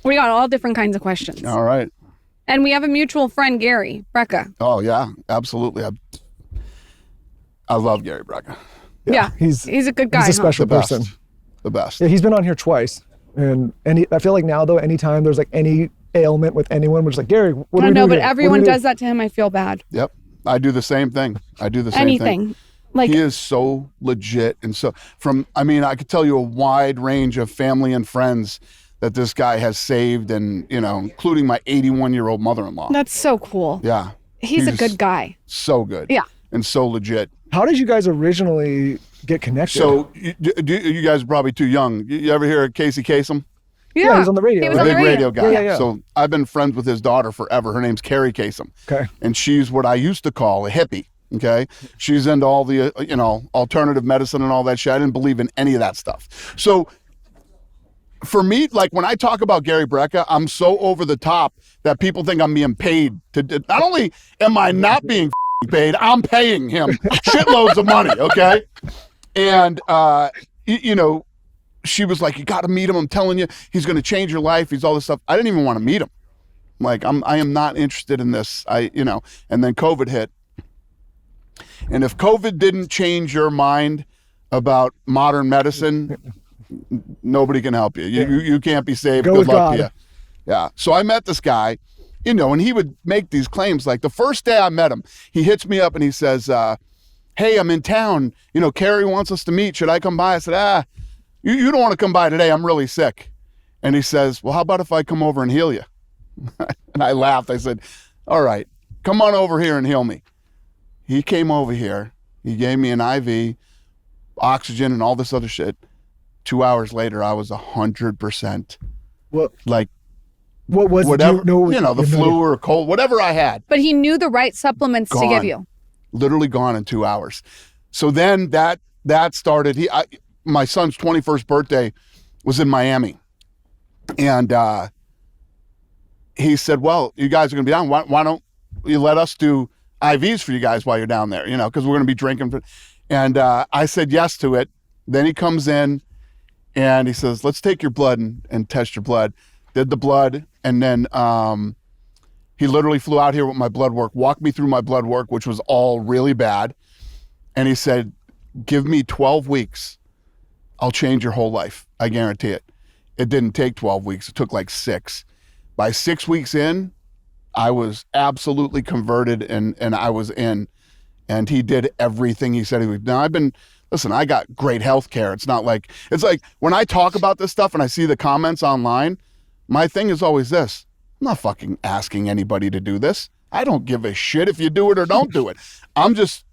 We got all different kinds of questions. All right. And we have a mutual friend, Gary Brecka. Oh, yeah, absolutely. I love Gary Brecka. Yeah, he's a good guy. He's a special The person. best. The best. Yeah, he's been on here twice. And I feel like now, though, anytime there's like any ailment with anyone, we're just like, Gary, what do we do? No, but everyone does that to him. I feel bad. Yep. I do the same thing. Anything. Like, he is so legit. And so I could tell you a wide range of family and friends that this guy has saved, and, including my 81-year-old mother-in-law. That's so cool. Yeah. He's a good guy. So good. Yeah. And so legit. How did you guys originally get connected? So you guys are probably too young. You ever hear of Casey Kasem? Yeah, he's on the radio. He was The on the big radio guy. Yeah. So I've been friends with his daughter forever. Her name's Carrie Kasem. Okay. And she's what I used to call a hippie. Okay. She's into all the, alternative medicine and all that shit. I didn't believe in any of that stuff. So for me, like when I talk about Gary Brecka, I'm so over the top that people think I'm being paid to, not only am I not being paid, I'm paying him shitloads of money. Okay. And, she was like, you got to meet him. I'm telling you, he's going to change your life. He's all this stuff. I didn't even want to meet him. Like, I am not interested in this. And then COVID hit. And if COVID didn't change your mind about modern medicine, nobody can help you. You can't be saved. Good luck to you. Yeah. So I met this guy, and he would make these claims. Like the first day I met him, he hits me up and he says, hey, I'm in town. Carrie wants us to meet. Should I come by? I said, you don't want to come by today. I'm really sick. And he says, well, how about if I come over and heal you? And I laughed. I said, all right, come on over here and heal me. He came over here. He gave me an IV, oxygen, and all this other shit. 2 hours later, I was 100%. What? Like, what was whatever, the flu or cold, whatever I had. But he knew the right supplements to give you. Literally gone in 2 hours. So then that started. My son's 21st birthday was in Miami. And he said, well, you guys are going to be down. Why don't you let us do IVs for you guys while you're down there, because we're going to be drinking. And I said yes to it. Then he comes in and he says, let's take your blood and test your blood. Did the blood. And then he literally flew out here with my blood work, walked me through my blood work, which was all really bad. And he said, give me 12 weeks. I'll change your whole life. I guarantee it. It didn't take 12 weeks. It took like 6. By 6 weeks in, I was absolutely converted and I was in. And he did everything he said he would. Now I got great health care. It's like when I talk about this stuff and I see the comments online, my thing is always this. I'm not fucking asking anybody to do this. I don't give a shit if you do it or don't do it. I'm just,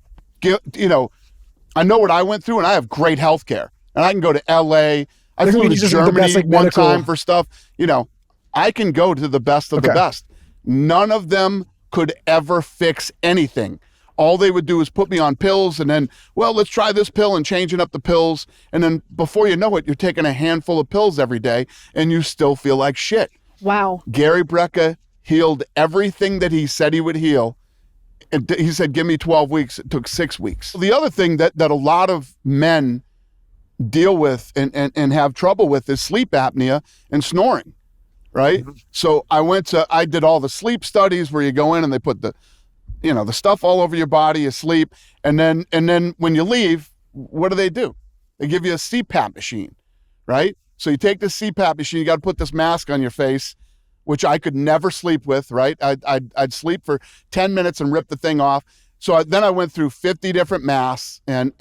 I know what I went through and I have great health care. And I can go to LA. I flew to Germany one time for stuff. I can go to the best of the best. None of them could ever fix anything. All they would do is put me on pills and then, well, let's try this pill and changing up the pills. And then before you know it, you're taking a handful of pills every day and you still feel like shit. Wow. Gary Brecka healed everything that he said he would heal. And he said, give me 12 weeks. It took 6 weeks. The other thing that a lot of men deal with and have trouble with is sleep apnea and snoring, right? Mm-hmm. So I did all the sleep studies where you go in and they put the stuff all over your body, you sleep. And then when you leave, what do? They give you a CPAP machine, right? So you take the CPAP machine, you got to put this mask on your face, which I could never sleep with, right? I'd sleep for 10 minutes and rip the thing off. So then I went through 50 different masks and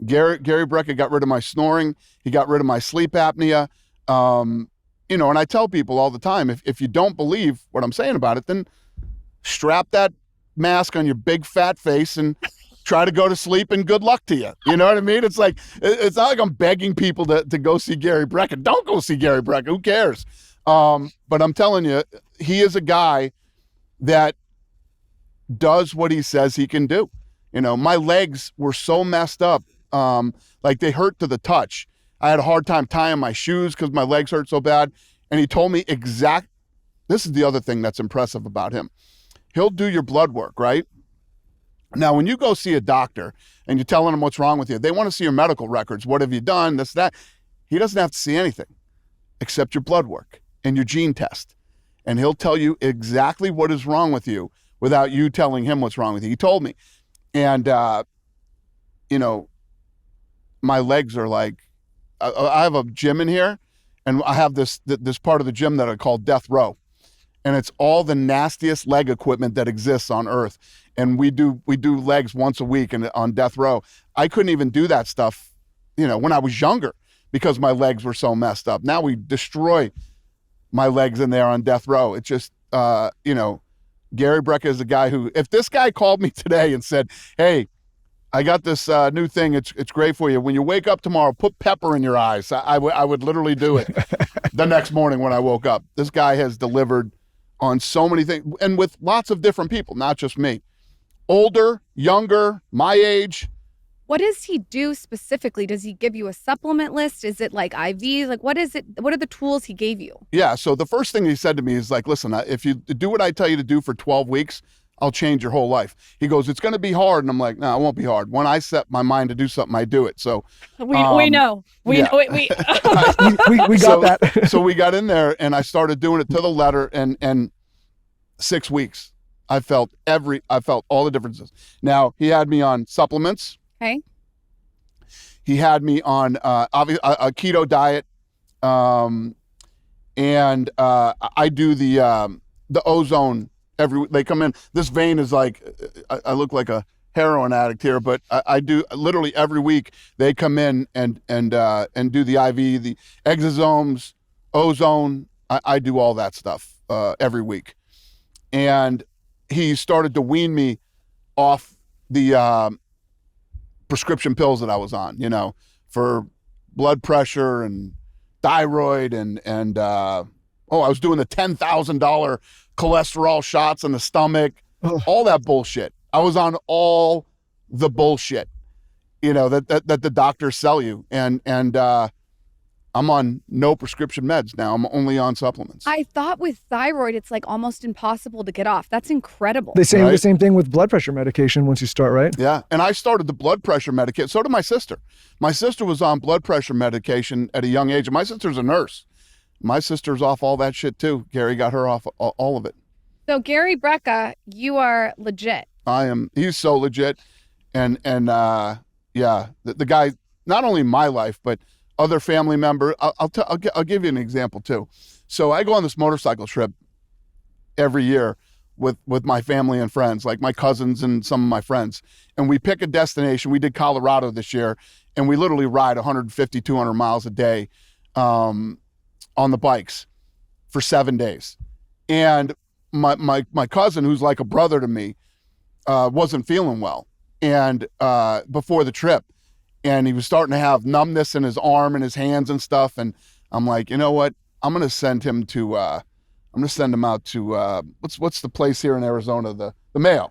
Gary Brecka got rid of my snoring. He got rid of my sleep apnea. And I tell people all the time, if you don't believe what I'm saying about it, then strap that mask on your big fat face and try to go to sleep and good luck to you. You know what I mean? It's not like I'm begging people to go see Gary Brecka. Don't go see Gary Brecka. Who cares? But I'm telling you, he is a guy that does what he says he can do. My legs were so messed up. Like they hurt to the touch. I had a hard time tying my shoes because my legs hurt so bad. And he told me this is the other thing that's impressive about him. He'll do your blood work, right? Now, when you go see a doctor and you're telling them what's wrong with you, they want to see your medical records. What have you done? This, that. He doesn't have to see anything except your blood work. and your gene test, and he'll tell you exactly what is wrong with you without you telling him what's wrong with you. He told me. And, you know, my legs are like, I have a gym in here, and I have this part of the gym that I call Death Row. And it's all the nastiest leg equipment that exists on earth. And we do legs once a week and on Death Row. I couldn't even do that stuff, you know, when I was younger because my legs were so messed up. Now we destroy my legs in there on Death Row. It's just, you know, Gary Brecka is the guy who, if this guy called me today and said, hey, I got this new thing. It's great for you. When you wake up tomorrow, put pepper in your eyes. I would literally do it the next morning when I woke up. This guy has delivered on so many things, and with lots of different people, not just me. Older, younger, my age. What does he do specifically? Does he give you a supplement list? Is it like IVs? Like, what is it? What are the tools he gave you? Yeah. So the first thing he said to me is like, listen, if you do what I tell you to do for 12 weeks, I'll change your whole life. He goes, it's going to be hard. And I'm like, no, it won't be hard. When I set my mind to do something, I do it. So we know. We got that. So we got in there and I started doing it to the letter, and 6 weeks, I felt all the differences. Now he had me on supplements. Okay. He had me on a keto diet, and I do the ozone they come in. This vein is like, I look like a heroin addict here, but I do literally every week. They come in and do the IV, the exosomes, ozone. I do all that stuff every week, and he started to wean me off the prescription pills that I was on, you know, for blood pressure and thyroid and I was doing the $10,000 cholesterol shots in the stomach, all that bullshit. I was on all the bullshit, you know, that the doctors sell you. And I'm on no prescription meds now. I'm only on supplements. I thought with thyroid, it's like almost impossible to get off. That's incredible. They say the same thing with blood pressure medication once you start, right? Yeah. And I started the blood pressure medication. So did my sister. My sister was on blood pressure medication at a young age. And my sister's a nurse. My sister's off all that shit too. Gary got her off all of it. So Gary Brecka, you are legit. I am. He's so legit. And yeah, the guy, not only my life, but other family member. I'll give you an example too. So I go on this motorcycle trip every year with my family and friends, like my cousins and some of my friends. And we pick a destination. We did Colorado this year, and we literally ride 150, 200 miles a day on the bikes for 7 days. And my cousin, who's like a brother to me, wasn't feeling well. And before the trip, and he was starting to have numbness in his arm and his hands and stuff. And I'm like, you know what? I'm going to send him to, I'm going to send him out to, what's the place here in Arizona? The Mayo,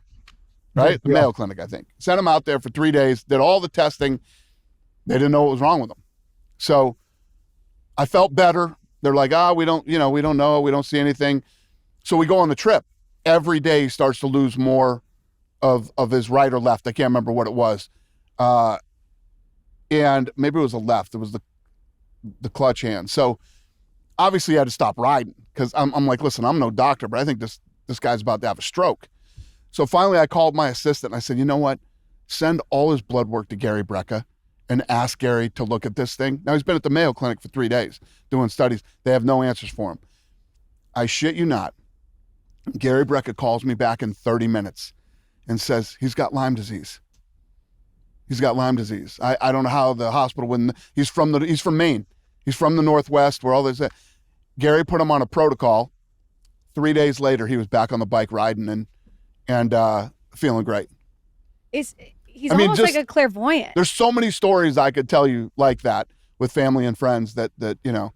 right? The Mayo Clinic, I think. Sent him out there for 3 days, did all the testing. They didn't know what was wrong with him. So I felt better. They're like, we don't know. We don't see anything. So we go on the trip. Every day he starts to lose more of his right or left. I can't remember what it was. And maybe it was the left. It was the clutch hand. So obviously I had to stop riding because I'm like, listen, I'm no doctor, but I think this guy's about to have a stroke. So finally I called my assistant and I said, you know what? Send all his blood work to Gary Brecka and ask Gary to look at this thing. Now he's been at the Mayo Clinic for 3 days doing studies. They have no answers for him. I shit you not. Gary Brecka calls me back in 30 minutes and says he's got Lyme disease. He's got Lyme disease. I don't know how the hospital wouldn't. He's from Maine. He's from the Northwest where all this. Gary put him on a protocol. 3 days later, he was back on the bike riding and feeling great. He's almost like a clairvoyant. There's so many stories I could tell you like that with family and friends that you know.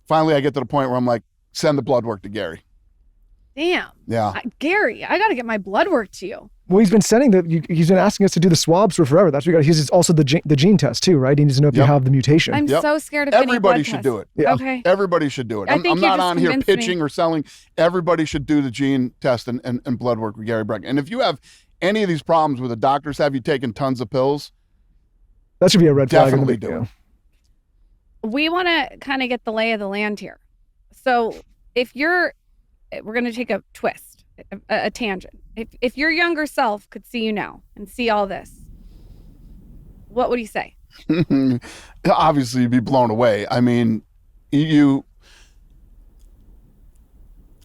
Finally, I get to the point where I'm like, send the blood work to Gary. Damn. Yeah. Gary, I got to get my blood work to you. Well, he's been he's been asking us to do the swabs for forever. That's what we got. He's also the gene test too, right? He needs to know if you have the mutation. I'm so scared of everybody should do it. Yeah. Okay. Everybody should do it. I'm not on here pitching or selling. Everybody should do the gene test and blood work with Gary Brecka. And if you have any of these problems where the doctors have you taken tons of pills, that should be a red flag. Definitely do it. We want to kind of get the lay of the land here. So if you're, we're going to take a twist, a tangent. If your younger self could see you now and see all this, what would he say? Obviously, you'd be blown away. I mean,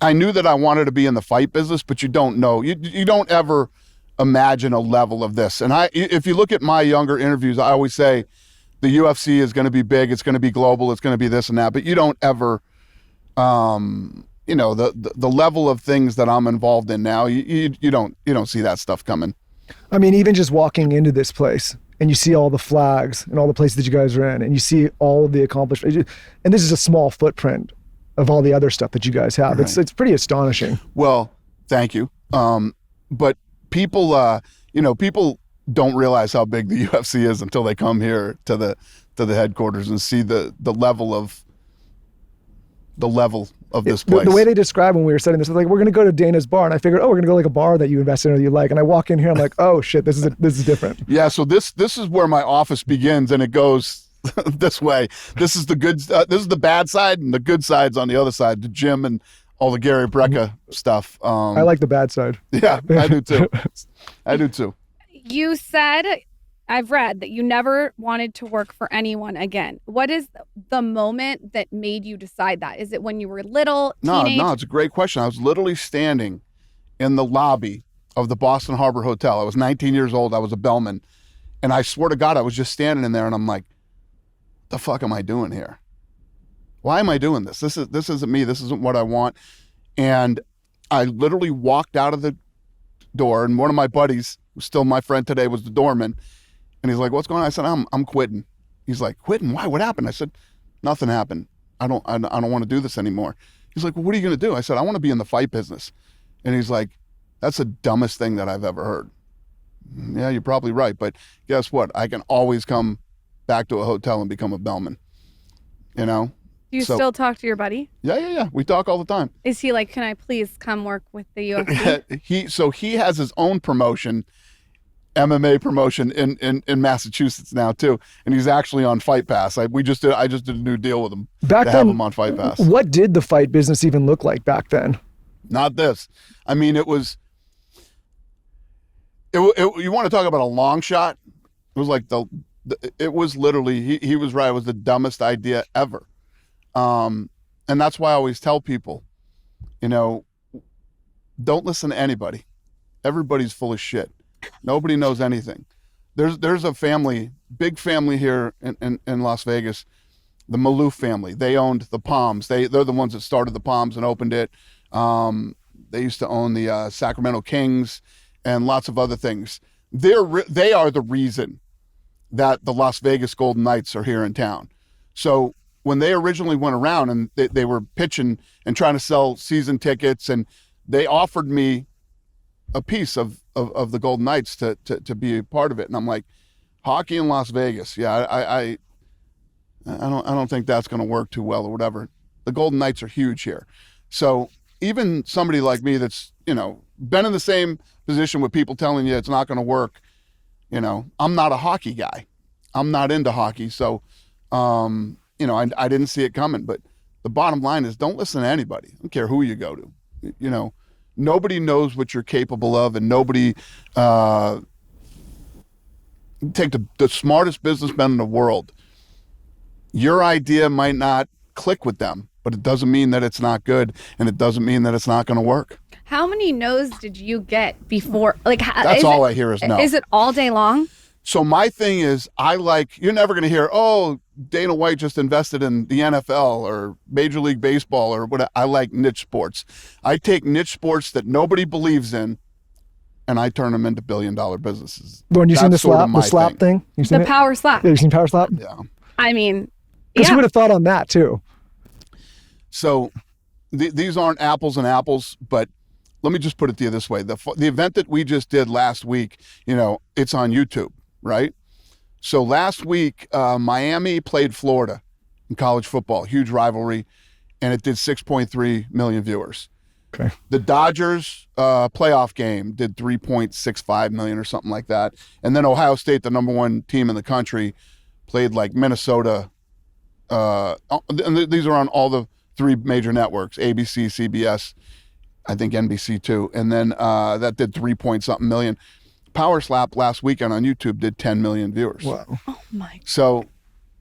I knew that I wanted to be in the fight business, but you don't know. You don't ever imagine a level of this. And if you look at my younger interviews, I always say the UFC is going to be big, it's going to be global, it's going to be this and that, but you don't ever, the level of things that I'm involved in now, you don't see that stuff coming. I mean, even just walking into this place and you see all the flags and all the places that you guys are in, and you see all of the accomplishments, and this is a small footprint of all the other stuff that you guys have. Right. It's pretty astonishing. Well, thank you. But people, people don't realize how big the UFC is until they come here to the headquarters and see the level of this place. The way they described when we were setting this, like, we're going to go to Dana's bar, and I figured, we're going to go like a bar that you invest in or you like. And I walk in here, I'm like, oh shit, this is different. Yeah. So this is where my office begins, and it goes this way. This is the good. This is the bad side, and the good side's on the other side. The gym and all the Gary Brecka stuff. I like the bad side. Yeah, I do too. I do too. You said, I've read that you never wanted to work for anyone again. What is the moment that made you decide that? Is it when you were little, teenage? No, it's a great question. I was literally standing in the lobby of the Boston Harbor Hotel. I was 19 years old. I was a bellman. And I swear to God, I was just standing in there and I'm like, the fuck am I doing here? Why am I doing this? This isn't me. This isn't what I want. And I literally walked out of the door, and one of my buddies, who's still my friend today, was the doorman. And he's like, what's going on? I said, I'm quitting. He's like, quitting? Why? What happened? I said, nothing happened. I don't want to do this anymore. He's like, well, what are you going to do? I said, I want to be in the fight business. And he's like, that's the dumbest thing that I've ever heard. Yeah, you're probably right. But guess what? I can always come back to a hotel and become a bellman. You know? Do you still talk to your buddy? Yeah. We talk all the time. Is he like, can I please come work with the UFC? He has his own promotion, MMA promotion in Massachusetts now too, and he's actually on Fight Pass. I just did a new deal with him to have him on Fight Pass. What did the fight business even look like back then? Not this. I mean, it was. You want to talk about a long shot? It was like it was literally. He was right. It was the dumbest idea ever. And that's why I always tell people, don't listen to anybody. Everybody's full of shit. Nobody knows anything. There's a family, big family here in Las Vegas, the Maloof family. They owned the Palms. They're the ones that started the Palms and opened it. They used to own the Sacramento Kings and lots of other things. They are the reason that the Las Vegas Golden Knights are here in town. So when they originally went around and they were pitching and trying to sell season tickets, and they offered me a piece of the Golden Knights to be a part of it. And I'm like, hockey in Las Vegas. Yeah, I don't think that's going to work too well or whatever. The Golden Knights are huge here. So even somebody like me that's, been in the same position with people telling you it's not going to work, I'm not a hockey guy. I'm not into hockey. So, I didn't see it coming, but the bottom line is don't listen to anybody. I don't care who you go to, nobody knows what you're capable of, and nobody take the smartest businessman in the world. Your idea might not click with them, but it doesn't mean that it's not good, and it doesn't mean that it's not going to work. How many no's did you get before? Like, that's all I hear is no. Is it all day long? So my thing is, you're never going to hear, oh, Dana White just invested in the NFL or Major League Baseball or what. I like niche sports. I take niche sports that nobody believes in, and I turn them into billion-dollar businesses. When you seen the slap thing? You seen the power slap. Yeah, you seen power slap? Yeah. I mean, because you would have thought on that too. So these aren't apples and apples, but let me just put it to you this way. The event that we just did last week, it's on YouTube, right? So last week, Miami played Florida in college football, huge rivalry, and it did 6.3 million viewers. Okay. The Dodgers playoff game did 3.65 million or something like that. And then Ohio State, the number one team in the country, played like Minnesota. And these are on all the three major networks, ABC, CBS, I think NBC too. And then that did 3-point-something million. Power Slap last weekend on YouTube did 10 million viewers. Wow. Oh my. So,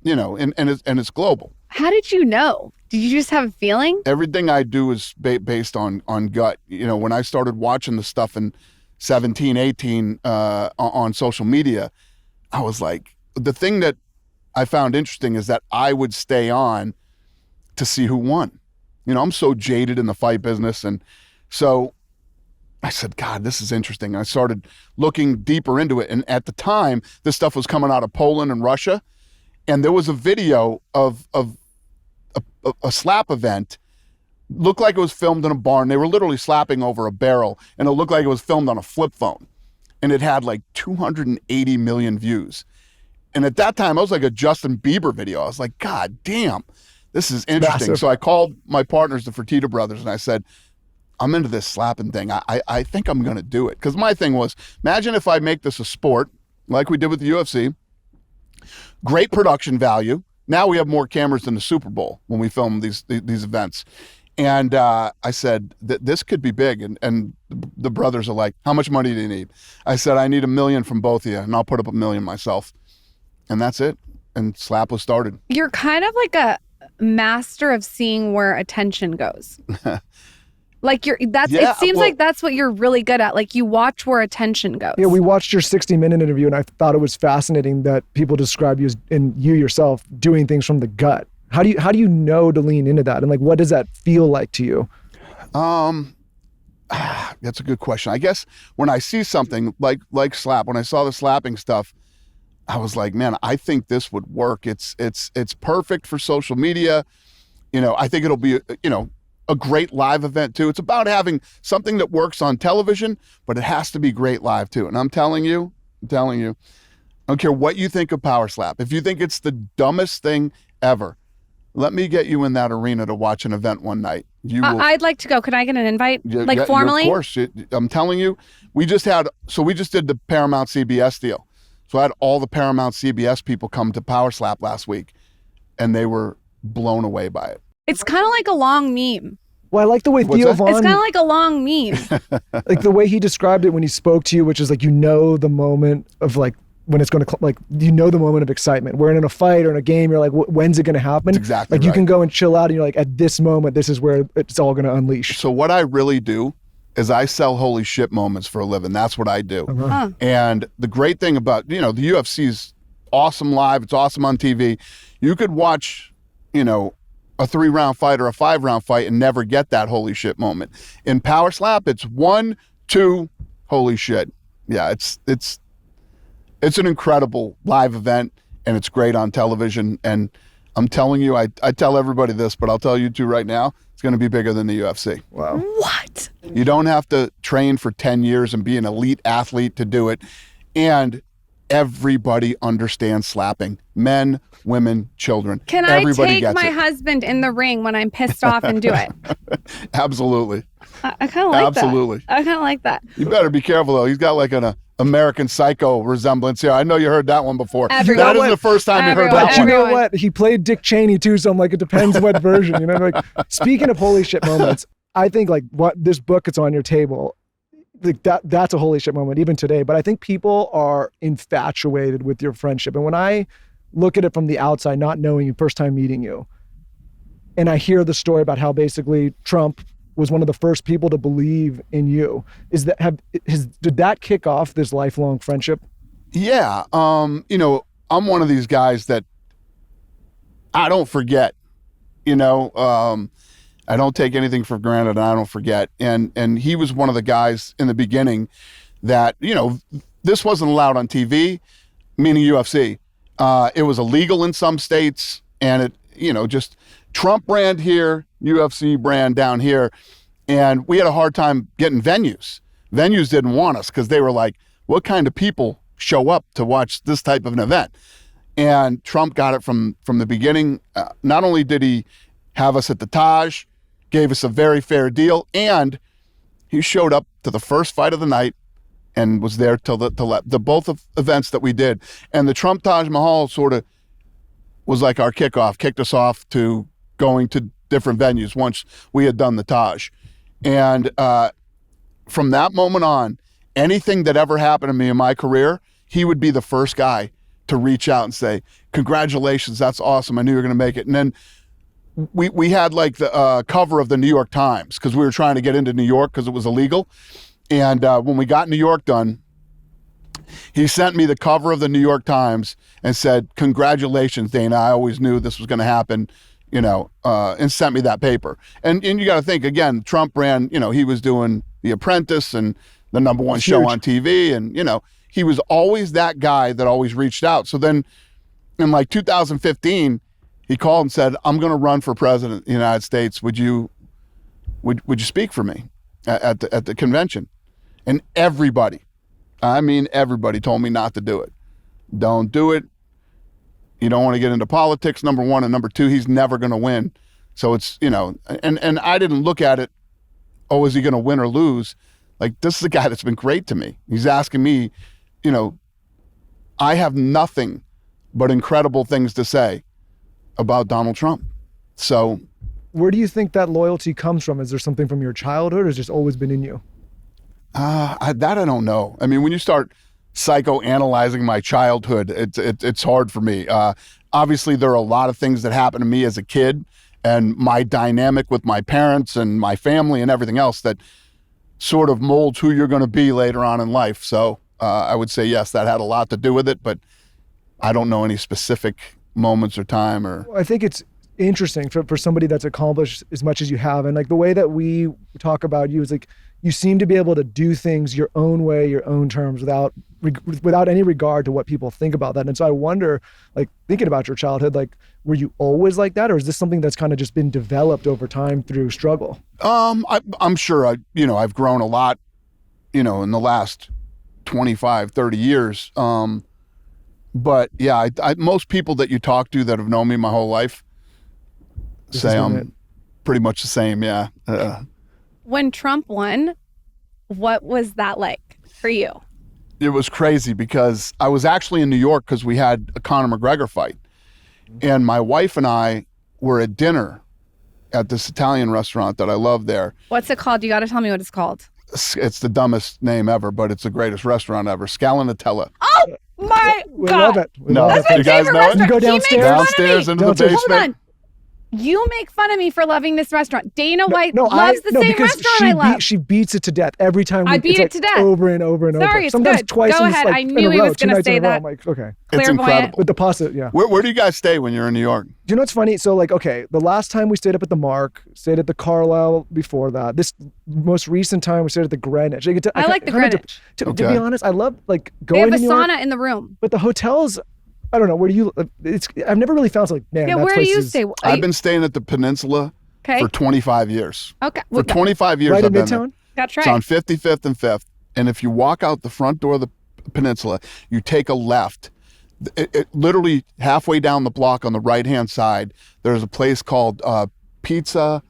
and it's global. How did you know? Did you just have a feeling? Everything I do is based on gut. When I started watching the stuff in 17, 18 on social media, I was like, the thing that I found interesting is that I would stay on to see who won. I'm so jaded in the fight business. And so I said, God, this is interesting. I started looking deeper into it. And at the time, this stuff was coming out of Poland and Russia. And there was a video of a slap event. Looked like it was filmed in a barn. They were literally slapping over a barrel. And it looked like it was filmed on a flip phone. And it had like 280 million views. And at that time, I was like a Justin Bieber video. I was like, God damn, this is interesting. Massive. So I called my partners, the Fertitta brothers, and I said, I'm into this slapping thing. I think I'm going to do it. Because my thing was, imagine if I make this a sport, like we did with the UFC, great production value. Now we have more cameras than the Super Bowl when we film these events. And I said, this could be big. And the brothers are like, how much money do you need? I said, I need $1 million from both of you, and I'll put up $1 million myself. And that's it. And Slap was started. You're kind of like a master of seeing where attention goes. Like it seems like that's what you're really good at. Like you watch where attention goes. Yeah, we watched your 60-minute interview, and I thought it was fascinating that people describe you as, and you yourself, doing things from the gut. How do you know to lean into that? And like, what does that feel like to you? That's a good question. I guess when I see something like Slap, when I saw the slapping stuff, I was like, man, I think this would work. It's perfect for social media. I think it'll be, a great live event too. It's about having something that works on television, but it has to be great live too. And I'm telling you, I don't care what you think of Power Slap. If you think it's the dumbest thing ever, let me get you in that arena to watch an event one night. I'd like to go. Can I get an invite? Formally? Of course. I'm telling you, we just did the Paramount CBS deal. So I had all the Paramount CBS people come to Power Slap last week, and they were blown away by it. It's kind of like a long meme. Well, I like the way What's Theo that? Von, It's kind of like a long meme. like the way he described it when he spoke to you, which is like, the moment of like, when it's going to, the moment of excitement. Where in a fight or in a game, you're like, when's it going to happen? That's exactly like right. You can go and chill out, and you're like, at this moment, this is where it's all going to unleash. So what I really do is I sell holy shit moments for a living. That's what I do. Huh. And the great thing about, the UFC is awesome live. It's awesome on TV. You could watch, a 3-round fight or a 5-round fight and never get that holy shit moment. In Power Slap, it's 1, 2, holy shit. Yeah, it's an incredible live event, and it's great on television. And I'm telling you, I tell everybody this, but I'll tell you too right now, it's going to be bigger than the UFC. Wow. What? You don't have to train for 10 years and be an elite athlete to do it. And everybody understands slapping. Men, women, children. Can I Everybody take gets my it. husband in the ring when I'm pissed off and do it? Absolutely. I kind of like Absolutely. that. I kind of like that. You better be careful, though. He's got like an American Psycho resemblance here. I know you heard that one before. Everyone. That isn't the first time you heard that But you one. know what? He played Dick Cheney too, so I'm like, it depends what version. Like, speaking of holy shit moments, I think like what this book that's on your table, like that's a holy shit moment even today. But I think people are infatuated with your friendship. And when I look at it from the outside, not knowing you, first time meeting you, and I hear the story about how basically Trump was one of the first people to believe in you, did that kick off this lifelong friendship? Yeah. I'm one of these guys that I don't forget, I don't take anything for granted, and I don't forget. And he was one of the guys in the beginning that, this wasn't allowed on TV, meaning UFC. It was illegal in some states, and it, just Trump brand here, UFC brand down here. And we had a hard time getting venues. Venues didn't want us because they were like, what kind of people show up to watch this type of an event? And Trump got it from the beginning. Not only did he have us at the Taj, gave us a very fair deal, and he showed up to the first fight of the night and was there till the both of events that we did. And the Trump Taj Mahal sort of was like our kickoff, kicked us off to going to different venues once we had done the Taj. And from that moment on, anything that ever happened to me in my career, he would be the first guy to reach out and say, congratulations, that's awesome. I knew you were going to make it. And then we had like the cover of the New York Times because we were trying to get into New York because it was illegal. And when we got New York done, he sent me the cover of the New York Times and said, congratulations, Dana. I always knew this was going to happen, and sent me that paper. And you got to think, again, Trump ran, he was doing The Apprentice and the #1 show on TV. And, he was always that guy that always reached out. So then in like 2015, he called and said, I'm going to run for president of the United States. Would you speak for me at the convention? And everybody told me not to do it. Don't do it. You don't want to get into politics, #1. And #2, he's never going to win. So it's, and I didn't look at it, oh, is he going to win or lose? Like, this is a guy that's been great to me. He's asking me, I have nothing but incredible things to say about Donald Trump. So where do you think that loyalty comes from? Is there something from your childhood or has it just always been in you? I don't know. I mean, when you start psychoanalyzing my childhood, it's hard for me. Obviously, there are a lot of things that happened to me as a kid and my dynamic with my parents and my family and everything else that sort of molds who you're going to be later on in life. So I would say, yes, that had a lot to do with it, but I don't know any specific moments or time or. I think it's interesting for somebody that's accomplished as much as you have. And like the way that we talk about you is like, you seem to be able to do things your own way, your own terms without any regard to what people think about that. And so I wonder, like thinking about your childhood, like, were you always like that? Or is this something that's kind of just been developed over time through struggle? I'm sure I've grown a lot, in the last 25, 30 years. But yeah, most people that you talk to that have known me my whole life say I'm pretty much the same. Yeah. When Trump won, what was that like for you? It was crazy because I was actually in New York because we had a Conor McGregor fight. And my wife and I were at dinner at this Italian restaurant that I love there. What's it called? You got to tell me what it's called. It's the dumbest name ever, but it's the greatest restaurant ever. Scalinatella. Oh my We God. love it. That's my You guys favorite know it? restaurant. You go He makes downstairs? fun of me. Downstairs into the Downstairs. basement. Hold on. You make fun of me for loving this restaurant. Dana White No, loves the same because restaurant I love. she beats it to death every time. I beat it's it like to death. over and over and Sorry, over. it's Sometimes good. twice. Go in, ahead. Like, I in knew a he row, was 2 gonna nights in say a row. that. I'm like, okay. It's Clairvoyant. incredible. With the pasta, yeah. Where do you guys stay when you're in New York? Do you know what's funny? So like, okay, the last time we stayed up at the Mark, stayed at the Carlisle before that. This most recent time we stayed at the Greenwich. I like the Greenwich. To Okay. be honest, I love like They going have a to New York, sauna in the room. but the hotels, I don't know. Where do you? I've never really found like, man, Yeah, that where do place you is stay? I've been staying at the Peninsula Okay. for 25 years. Okay. For 25 years right I've in been there. Midtown. That's It's on right. 55th and 5th. And if you walk out the front door of the Peninsula, you take a left. It literally halfway down the block on the right-hand side, there's a place called Pizza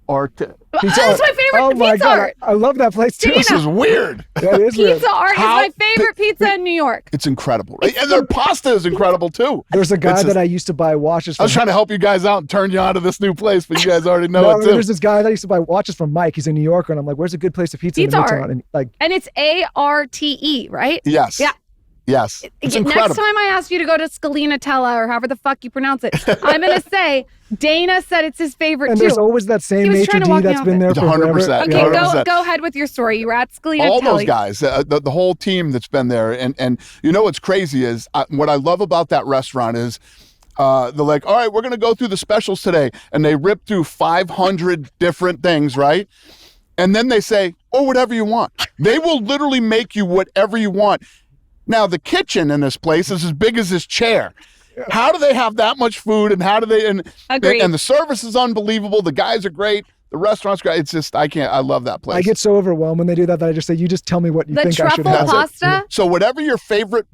Art. That's my favorite Oh my pizza God, art. I love that place too. This is weird. That is weird. Pizza art How is my favorite pizza in New York. It's incredible. Right? And their pasta is incredible too. There's a guy It's that I used to buy watches I from. was trying to help you guys out and turn you on to this new place, but you guys already know No, it too. there's this guy that I used to buy watches from, Mike. He's a New Yorker, and I'm like, "Where's a good place to pizza in Pizza Midtown?" Art. And like, And it's ARTE, right? Yes. Yeah. Yes. It's Next incredible. time I ask you to go to Scalinatella or however the fuck you pronounce it, I'm going to say Dana said it's his favorite and too. there's always that same He was maitre trying to d' walk me that's off been it. there It's for 100%. forever. Okay, Yeah. Yeah. go ahead with your story. You were at Scalinatella. All those guys, the whole team that's been there. And you know what's crazy is what I love about that restaurant is they're like, all right, we're going to go through the specials today. And they rip through 500 different things, right? And then they say, oh, whatever you want. They will literally make you whatever you want. Now, the kitchen in this place is as big as this chair. How do they have that much food? And how do they? Agreed. And the service is unbelievable. The guys are great. The restaurant's great. It's just, I love that place. I get so overwhelmed when they do that I just say, "You just tell me what you The think I should truffle have." pasta. So whatever your favorite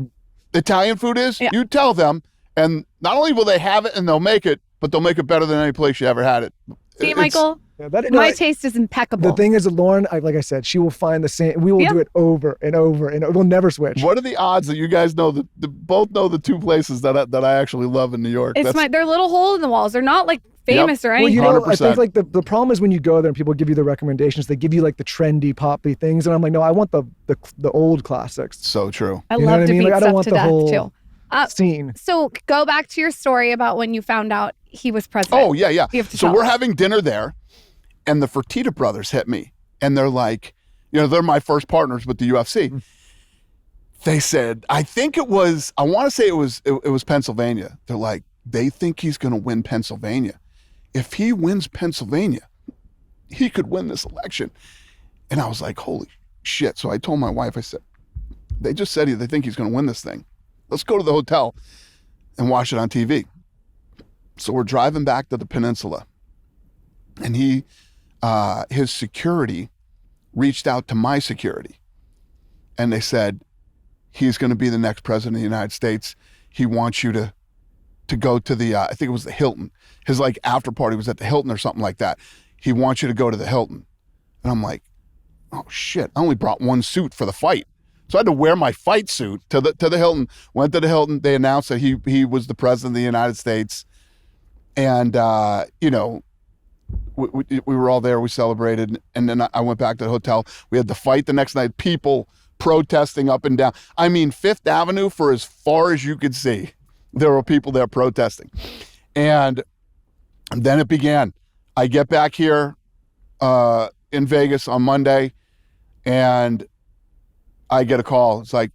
Italian food is, Yeah. you tell them, and not only will they have it and they'll make it, but they'll make it better than any place you ever had it. See, It's- Michael, Yeah, that- my no, taste is impeccable. The thing is, Lauren, like I said, she will find the same. We will Yeah. do it over and over, and we'll never switch. What are the odds that you guys know both know the two places that I actually love in New York? It's they're little holes in the walls. They're not like famous or Well, anything. you know, I 100%. think like the problem is when you go there and people give you the recommendations, they give you like the trendy poppy things, and I'm like, no, I want the old classics. So true. I You know love what I to mean? beat Like, I don't stuff want to the death whole too. Scene. So go back to your story about when you found out he was president. Oh, yeah. You have to So tell we're us. having dinner there, and the Fertitta brothers hit me, and they're like, you know, they're my first partners with the UFC. They said, I think it was, I want to say it was Pennsylvania. They're like, they think he's going to win Pennsylvania. If he wins Pennsylvania, he could win this election. And I was like, holy shit. So I told my wife, I said, they just said they think he's going to win this thing. Let's go to the hotel and watch it on TV. So we're driving back to the peninsula, and his security reached out to my security, and they said, he's going to be the next president of the United States. He wants you to go to the, I think it was the Hilton. His like after party was at the Hilton or something like that. He wants you to go to the Hilton. And I'm like, oh shit, I only brought one suit for the fight. So I had to wear my fight suit to the Hilton. Went to the Hilton. They announced that he was the president of the United States. And, you know, we were all there. We celebrated. And then I went back to the hotel. We had the fight the next night. People protesting up and down. I mean, Fifth Avenue for as far as you could see. There were people there protesting. And then it began. I get back here in Vegas on Monday, and I get a call. It's like,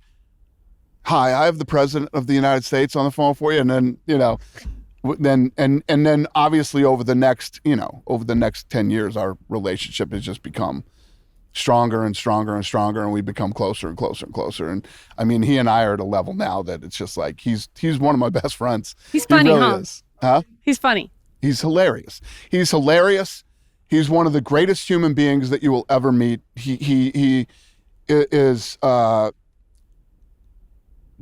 hi, I have the president of the United States on the phone for you. And then, you know, then obviously over the next 10 years, our relationship has just become stronger and stronger and stronger, and we become closer and closer and closer. And I mean, he and I are at a level now that it's just like, he's one of my best friends. He's funny, he really huh? is. Huh? He's funny. He's hilarious. He's hilarious. He's one of the greatest human beings that you will ever meet. He is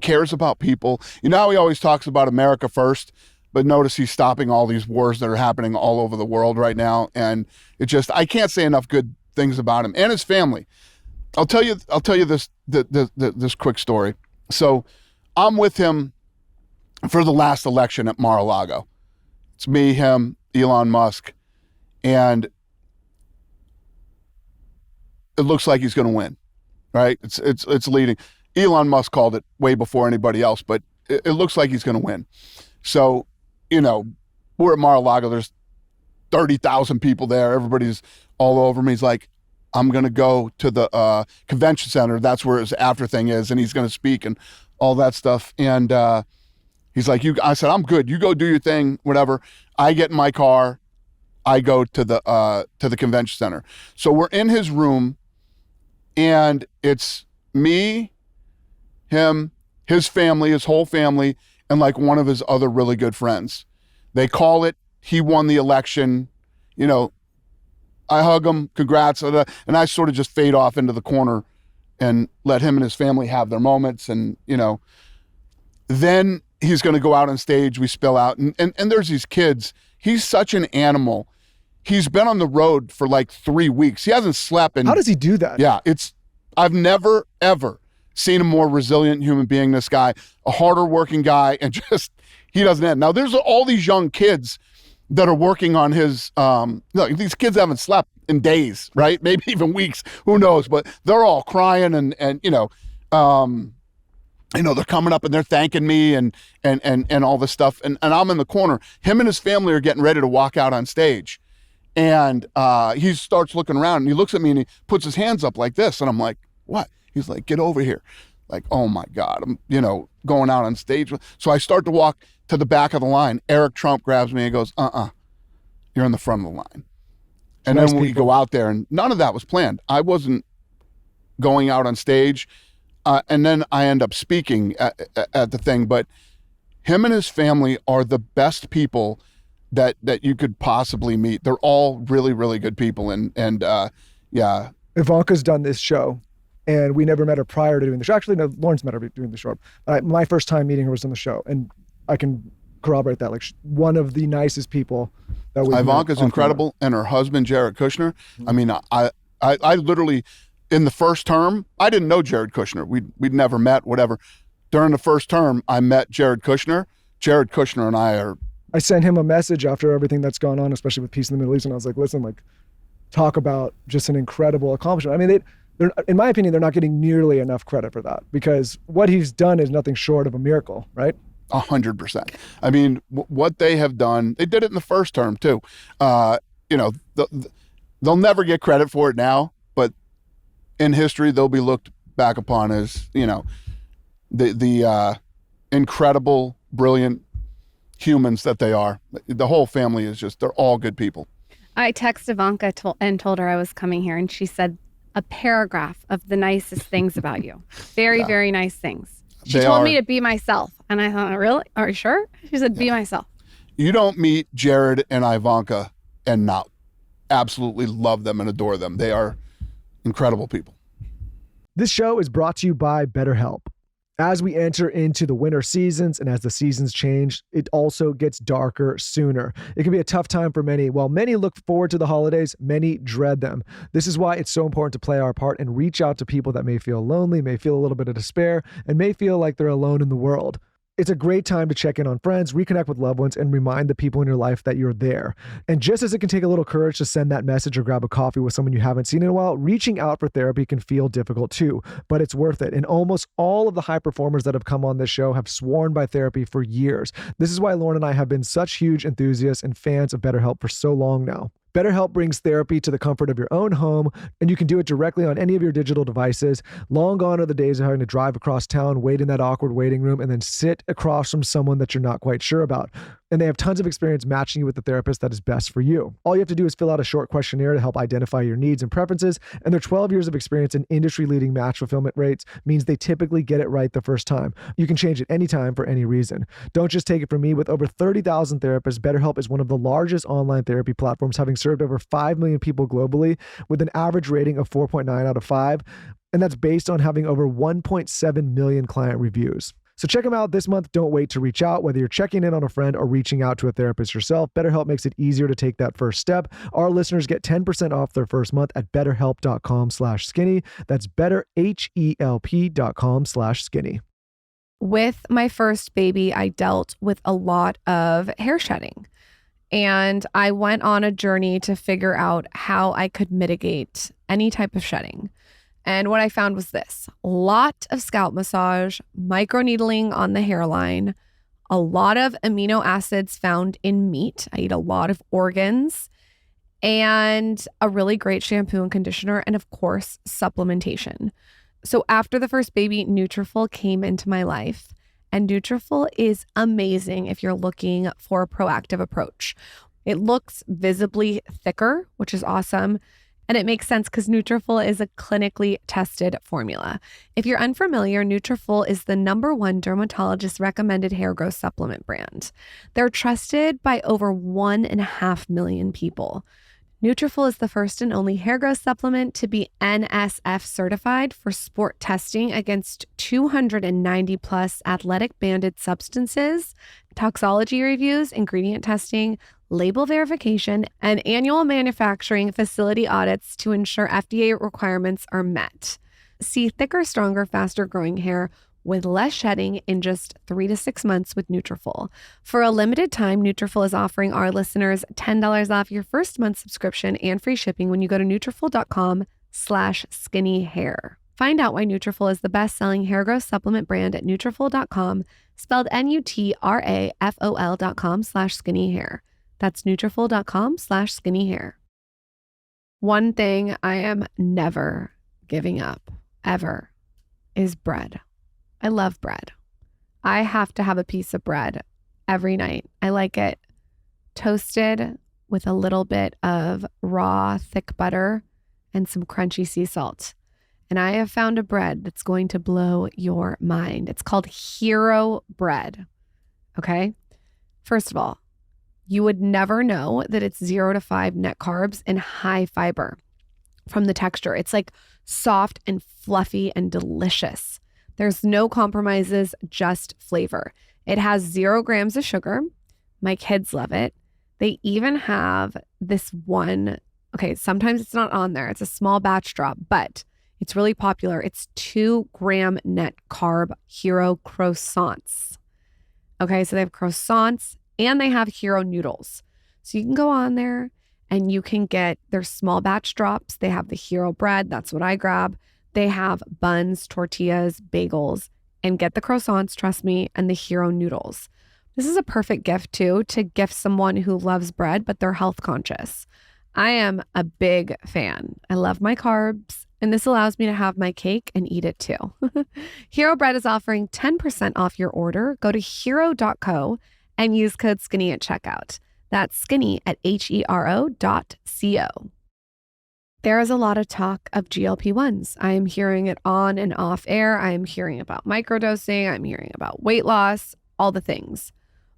cares about people. You know how he always talks about America first, but notice he's stopping all these wars that are happening all over the world right now. And it just, I can't say enough good things about him and his family. I'll tell you this quick story. So I'm with him for the last election at Mar-a-Lago. It's me, him, Elon Musk, and it looks like he's going to win, right? It's leading. Elon Musk called it way before anybody else, but it looks like he's going to win. So, you know, we're at Mar-a-Lago. There's 30,000 people there. Everybody's all over me. He's like, I'm going to go to the convention center. That's where his after thing is, and he's going to speak and all that stuff. And he's like, I said, I'm good. You go do your thing, whatever. I get in my car. I go to the convention center. So we're in his room, and it's me, him, his family, his whole family, and like one of his other really good friends. They call it, he won the election. You know, I hug him, congrats, and I sort of just fade off into the corner and let him and his family have their moments. And, you know, then he's going to go out on stage. We spill out, and there's these kids. He's such an animal. He's been on the road for like 3 weeks. He hasn't slept. How does he do that? Yeah, I've never, ever seen a more resilient human being, this guy, a harder working guy, and just, he doesn't end. Now, there's all these young kids that are working on his, these kids haven't slept in days, right? Maybe even weeks, who knows, but they're all crying and they're coming up and they're thanking me and all this stuff. And I'm in the corner. Him and his family are getting ready to walk out on stage. And he starts looking around and he looks at me and he puts his hands up like this. And I'm like, what? He's like, get over here. Like, oh my God, I'm, going out on stage. So I start to walk to the back of the line. Eric Trump grabs me and goes, you're in the front of the line. And Nice then we people. go out there, and none of that was planned. I wasn't going out on stage. And then I end up speaking at the thing. But him and his family are the best people that you could possibly meet. They're all really, really good people. And yeah. Ivanka's done this show, and we never met her prior to doing the show. Actually, no, Lawrence met her doing the show. My first time meeting her was on the show, and I can corroborate that. Like, one of the nicest people that we Ivanka's incredible, and her husband, Jared Kushner. I mean, I literally, in the first term, I didn't know Jared Kushner. We'd never met, whatever. During the first term, I met Jared Kushner. Jared Kushner and I I sent him a message after everything that's gone on, especially with peace in the Middle East. And I was like, listen, like, talk about just an incredible accomplishment. I mean, they're, in my opinion, they're not getting nearly enough credit for that, because what he's done is nothing short of a miracle, right? 100%. I mean, what they have done, they did it in the first term too. They'll never get credit for it now, but in history, they'll be looked back upon as, the incredible, brilliant humans that they are. The whole family is they're all good people. I texted Ivanka and told her I was coming here, and she said a paragraph of the nicest things about you. Very, very nice things. She told me to be myself. And I thought, really? Are you sure? She said, be myself. You don't meet Jared and Ivanka and not absolutely love them and adore them. They are incredible people. This show is brought to you by BetterHelp. As we enter into the winter seasons and as the seasons change, it also gets darker sooner. It can be a tough time for many. While many look forward to the holidays, many dread them. This is why it's so important to play our part and reach out to people that may feel lonely, may feel a little bit of despair, and may feel like they're alone in the world. It's a great time to check in on friends, reconnect with loved ones, and remind the people in your life that you're there. And just as it can take a little courage to send that message or grab a coffee with someone you haven't seen in a while, reaching out for therapy can feel difficult too, but it's worth it. And almost all of the high performers that have come on this show have sworn by therapy for years. This is why Lauren and I have been such huge enthusiasts and fans of BetterHelp for so long now. BetterHelp brings therapy to the comfort of your own home, and you can do it directly on any of your digital devices. Long gone are the days of having to drive across town, wait in that awkward waiting room, and then sit across from someone that you're not quite sure about. And they have tons of experience matching you with the therapist that is best for you. All you have to do is fill out a short questionnaire to help identify your needs and preferences, and their 12 years of experience in industry-leading match fulfillment rates means they typically get it right the first time. You can change it anytime for any reason. Don't just take it from me. With over 30,000 therapists, BetterHelp is one of the largest online therapy platforms, having served over 5 million people globally with an average rating of 4.9 out of 5. And that's based on having over 1.7 million client reviews. So check them out this month. Don't wait to reach out. Whether you're checking in on a friend or reaching out to a therapist yourself, BetterHelp makes it easier to take that first step. Our listeners get 10% off their first month at betterhelp.com/skinny. That's betterhelp.com/skinny. With my first baby, I dealt with a lot of hair shedding. And I went on a journey to figure out how I could mitigate any type of shedding. And what I found was this: a lot of scalp massage, microneedling on the hairline, a lot of amino acids found in meat. I eat a lot of organs, and a really great shampoo and conditioner, and of course, supplementation. So after the first baby, Nutrafol came into my life. And Nutrafol is amazing if you're looking for a proactive approach. It looks visibly thicker, which is awesome. And it makes sense because Nutrafol is a clinically tested formula. If you're unfamiliar, Nutrafol is the #1 dermatologist recommended hair growth supplement brand. They're trusted by over 1.5 million people. Nutrafol is the first and only hair growth supplement to be NSF certified for sport testing against 290 plus athletic banded substances, toxology reviews, ingredient testing, label verification, and annual manufacturing facility audits to ensure FDA requirements are met. See thicker, stronger, faster growing hair with less shedding in just 3 to 6 months with Nutrafol. For a limited time, Nutrafol is offering our listeners $10 off your first month subscription and free shipping when you go to Nutrafol.com/skinnyhair. Find out why Nutrafol is the best-selling hair growth supplement brand at Nutrafol.com, spelled Nutrafol.com/skinnyhair. That's Nutrafol.com/skinnyhair. One thing I am never giving up, ever, is bread. I love bread. I have to have a piece of bread every night. I like it toasted with a little bit of raw, thick butter and some crunchy sea salt. And I have found a bread that's going to blow your mind. It's called Hero Bread. Okay? First of all, you would never know that it's 0 to 5 net carbs and high fiber from the texture. It's like soft and fluffy and delicious. There's no compromises, just flavor. It has 0 grams of sugar. My kids love it. They even have this one, okay, sometimes it's not on there. It's a small batch drop, but it's really popular. It's 2 gram net carb Hero croissants. Okay, so they have croissants And they have hero noodles. So you can go on there and you can get their small batch drops. They have the hero bread. That's what I grab. They have buns, tortillas, bagels, and get the croissants, trust me, and the hero noodles. This is a perfect gift too, to gift someone who loves bread, but they're health conscious. I am a big fan. I love my carbs, and this allows me to have my cake and eat it too. Hero Bread is offering 10% off your order. Go to hero.co and use code SKINNY at checkout. That's skinny at HERO.co. There is a lot of talk of GLP-1s. I am hearing it on and off air. I am hearing about microdosing. I'm hearing about weight loss, all the things.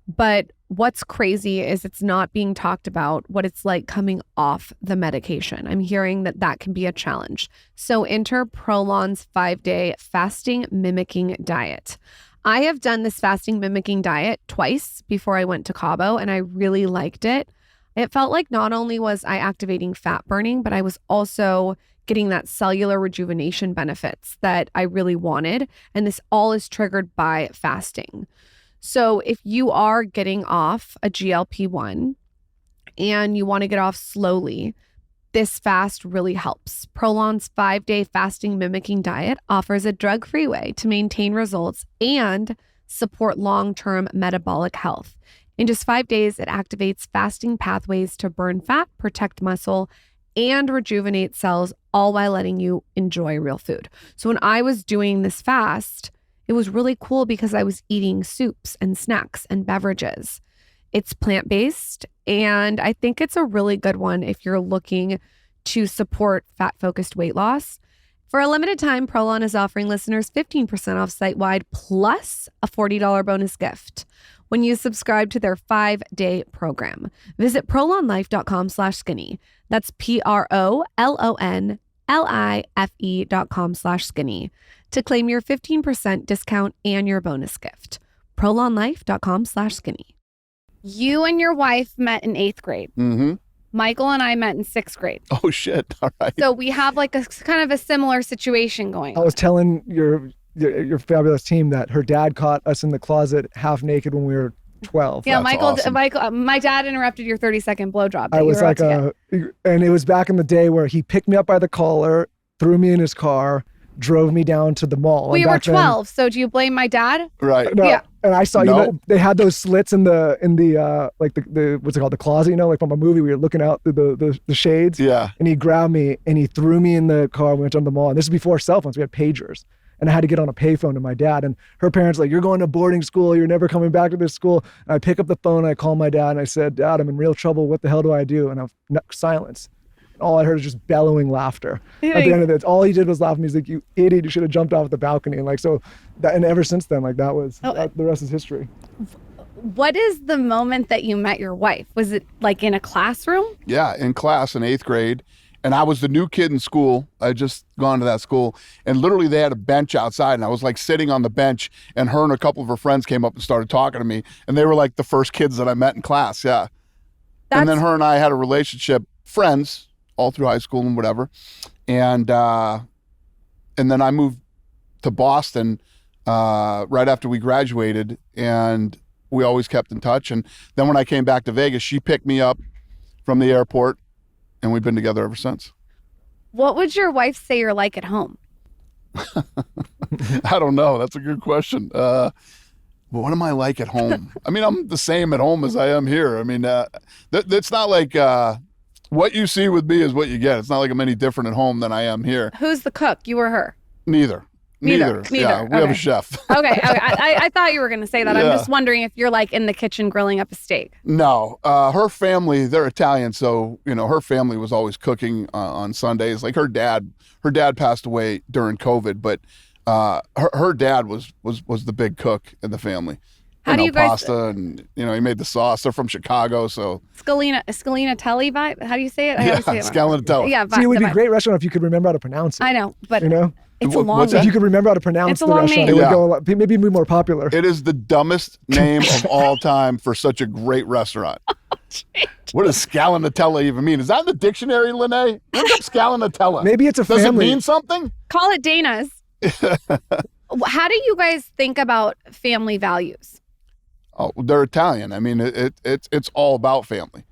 But what's crazy is it's not being talked about what it's like coming off the medication. I'm hearing that can be a challenge. So enter Prolon's 5-day fasting mimicking diet. I have done this fasting mimicking diet twice before I went to Cabo, and I really liked it. It felt like not only was I activating fat burning, but I was also getting that cellular rejuvenation benefits that I really wanted. And this all is triggered by fasting. So if you are getting off a GLP-1 and you want to get off slowly, this fast really helps. Prolon's 5-day fasting mimicking diet offers a drug-free way to maintain results and support long-term metabolic health. In just 5 days, it activates fasting pathways to burn fat, protect muscle, and rejuvenate cells, all while letting you enjoy real food. So when I was doing this fast, it was really cool because I was eating soups and snacks and beverages. It's plant-based, and I think it's a really good one if you're looking to support fat-focused weight loss. For a limited time, Prolon is offering listeners 15% off site-wide plus a $40 bonus gift when you subscribe to their 5-day program. Visit prolonlife.com/skinny. That's PROLONLIFE.com/skinny to claim your 15% discount and your bonus gift. prolonlife.com/skinny. You and your wife met in 8th grade. Mm-hmm. Michael and I met in 6th grade. Oh, shit. All right. So we have like a kind of a similar situation going I on. was telling your fabulous team that her dad caught us in the closet half naked when we were 12. Yeah, That's awesome. Michael, my dad interrupted your 30-second blow job. I was like, and it was back in the day where he picked me up by the collar, threw me in his car, drove me down to the mall. We were 12, so do you blame my dad? Right. No, Yeah. And I saw, No. you know, they had those slits in the like the what's it called, the closet, you know, like from a movie, we were looking out through the shades. Yeah. And he grabbed me and he threw me in the car. We went down to the mall, and this is before cell phones. We had pagers, and I had to get on a payphone to my dad. And her parents were like, "You're going to boarding school. You're never coming back to this school." And I pick up the phone, and I call my dad, and I said, "Dad, I'm in real trouble. What the hell do I do?" And silence. All I heard was just bellowing laughter. At the end of it, all he did was laugh at me. He's like, "You idiot! You should have jumped off the balcony." And like so, and ever since then, like that was the rest is history. What is the moment that you met your wife? Was it like in a classroom? Yeah, in class in 8th grade. And I was the new kid in school. I had just gone to that school. And literally they had a bench outside, and I was like sitting on the bench, and her and a couple of her friends came up and started talking to me. And they were like the first kids that I met in class. Yeah. And then her and I had a relationship, friends, all through high school and whatever. And then I moved to Boston right after we graduated, and we always kept in touch. And then when I came back to Vegas, she picked me up from the airport, and we've been together ever since. What would your wife say you're like at home? I don't know. That's a good question. What am I like at home? I mean, I'm the same at home as I am here. I mean, it's not like what you see with me is what you get. It's not like I'm any different at home than I am here. Who's the cook? You or her? Neither. Yeah, we have a chef. Okay. I thought you were going to say that. Yeah. I'm just wondering if you're like in the kitchen grilling up a steak. No, her family, they're Italian, so you know her family was always cooking on Sundays. Like her dad passed away during COVID, but her dad was the big cook in the family. How do you guys pasta and he made the sauce. They're from Chicago, so Scalinatelli vibe. How do you say it? Yeah, Scalinatelli. Yeah, See, it would be a great restaurant if you could remember how to pronounce it. I know, but you know, it's a long what's if that? you could remember how to pronounce It's a the long restaurant, name. it would Yeah. go a lot, maybe be more popular. It is the dumbest name of all time for such a great restaurant. What does Scalinatella even mean? Is that in the dictionary, Lene? Look up Scalinatella. Maybe it's a Does family. it mean something? Call it Dana's. How do you guys think about family values? Oh, they're Italian. I mean, it's all about family.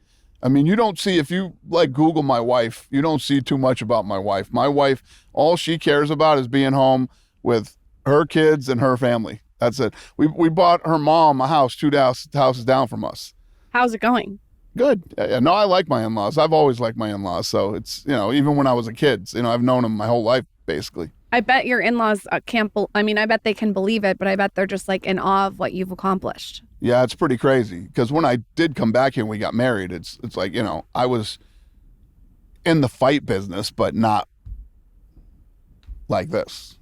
I mean, you don't see, if you like Google my wife, you don't see too much about my wife. My wife, all she cares about is being home with her kids and her family. That's it. We bought her mom a house 2 houses down from us. How's it going? Good. Yeah, no, I like my in-laws. I've always liked my in-laws. So it's, even when I was a kid, I've known them my whole life, basically. I bet your in-laws I bet they can believe it, but I bet they're just like in awe of what you've accomplished. Yeah, it's pretty crazy. Because when I did come back here and we got married, it's like, I was in the fight business, but not like this,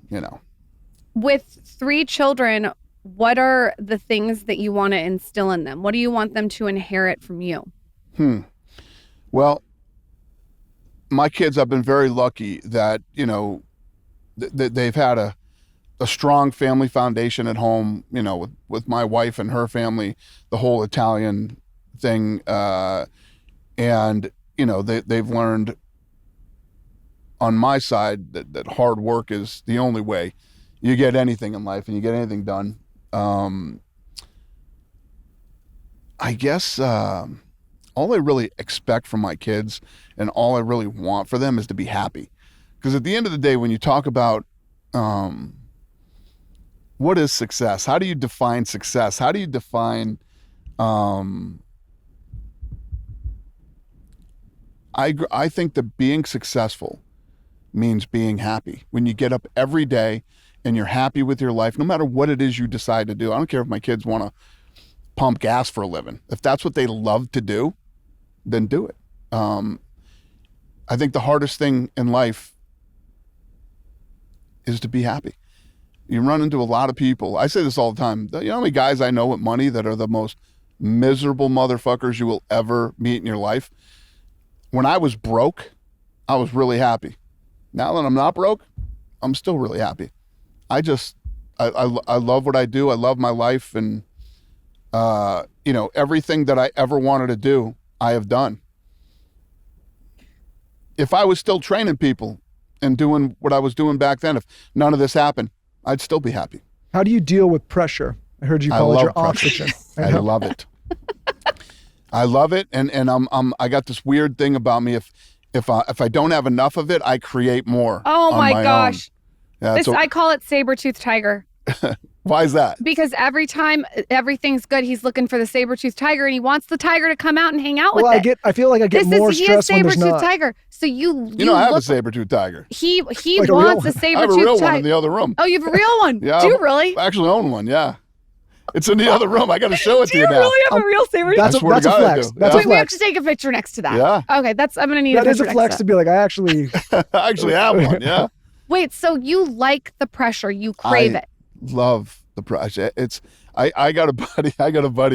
With 3 children, what are the things that you want to instill in them? What do you want them to inherit from you? Well, my kids, I've been very lucky that, they've had a strong family foundation at home, with my wife and her family, the whole Italian thing. And, they've learned on my side that hard work is the only way you get anything in life and you get anything done. I guess all I really expect from my kids and all I really want for them is to be happy. Because at the end of the day, when you talk about what is success, how do you define success? How do you define I think that being successful means being happy. When you get up every day and you're happy with your life, no matter what it is you decide to do. I don't care if my kids want to pump gas for a living. If that's what they love to do, then do it. I think the hardest thing in life is to be happy. You run into a lot of people. I say this all the time. You know how many guys I know with money that are the most miserable motherfuckers you will ever meet in your life? When I was broke, I was really happy. Now that I'm not broke, I'm still really happy. I love what I do. I love my life. And, everything that I ever wanted to do, I have done. If I was still training people and doing what I was doing back then, if none of this happened, I'd still be happy. How do you deal with pressure? I heard you call it your oxygen. I love it. I love it. And I got this weird thing about me. If I don't have enough of it, I create more. Oh my gosh. Yeah, I call it saber-toothed tiger. Why is that? Because every time everything's good, he's looking for the saber-toothed tiger and he wants the tiger to come out and hang out with it. I feel like I get more stress when there's not. Saber-toothed tiger. So I have a saber-toothed tiger. He like wants a saber-toothed tiger. I have a real one in the other room. Oh, you have a real one? Yeah. Do you really? I actually own one, yeah. It's in the other room. I got to show it to you now. Do you really have a real saber-toothed tiger? That's a flex. That's a flex. We have to take a picture next to that. Yeah. Okay, I'm going to need a picture. That is a flex to be like, I actually have one, yeah. Wait, so you like the pressure, you crave it. Love the pressure. I got a buddy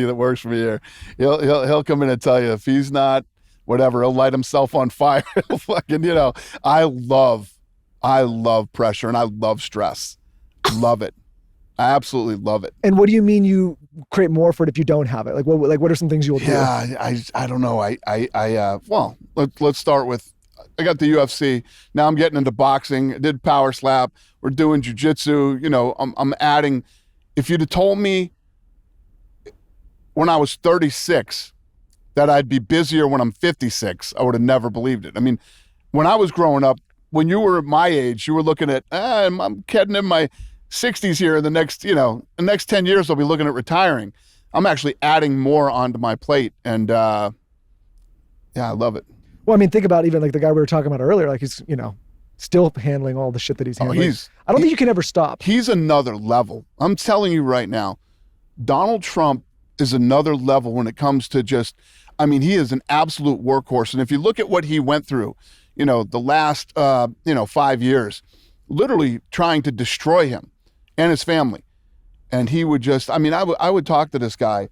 that works for me here. He'll come in and tell you if he's not whatever, he'll light himself on fire. He'll fucking, I love pressure and I love stress. Love it. I absolutely love it. And what do you mean you create more for it if you don't have it? Like what are some things you will do? Yeah, I don't know. Well, let's start with, I got the UFC. Now I'm getting into boxing. I did power slap. We're doing jiu-jitsu. I'm adding. If you'd have told me when I was 36 that I'd be busier when I'm 56, I would have never believed it. I mean, when I was growing up, when you were my age, you were looking at, I'm heading in my 60s here in the next 10 years, I'll be looking at retiring. I'm actually adding more onto my plate. And yeah, I love it. Well, I mean, think about even like the guy we were talking about earlier, like he's, still handling all the shit that he's handling. I don't think you can ever stop. He's another level. I'm telling you right now, Donald Trump is another level when it comes to he is an absolute workhorse. And if you look at what he went through, the last, 5 years, literally trying to destroy him and his family. And he would I would talk to this guy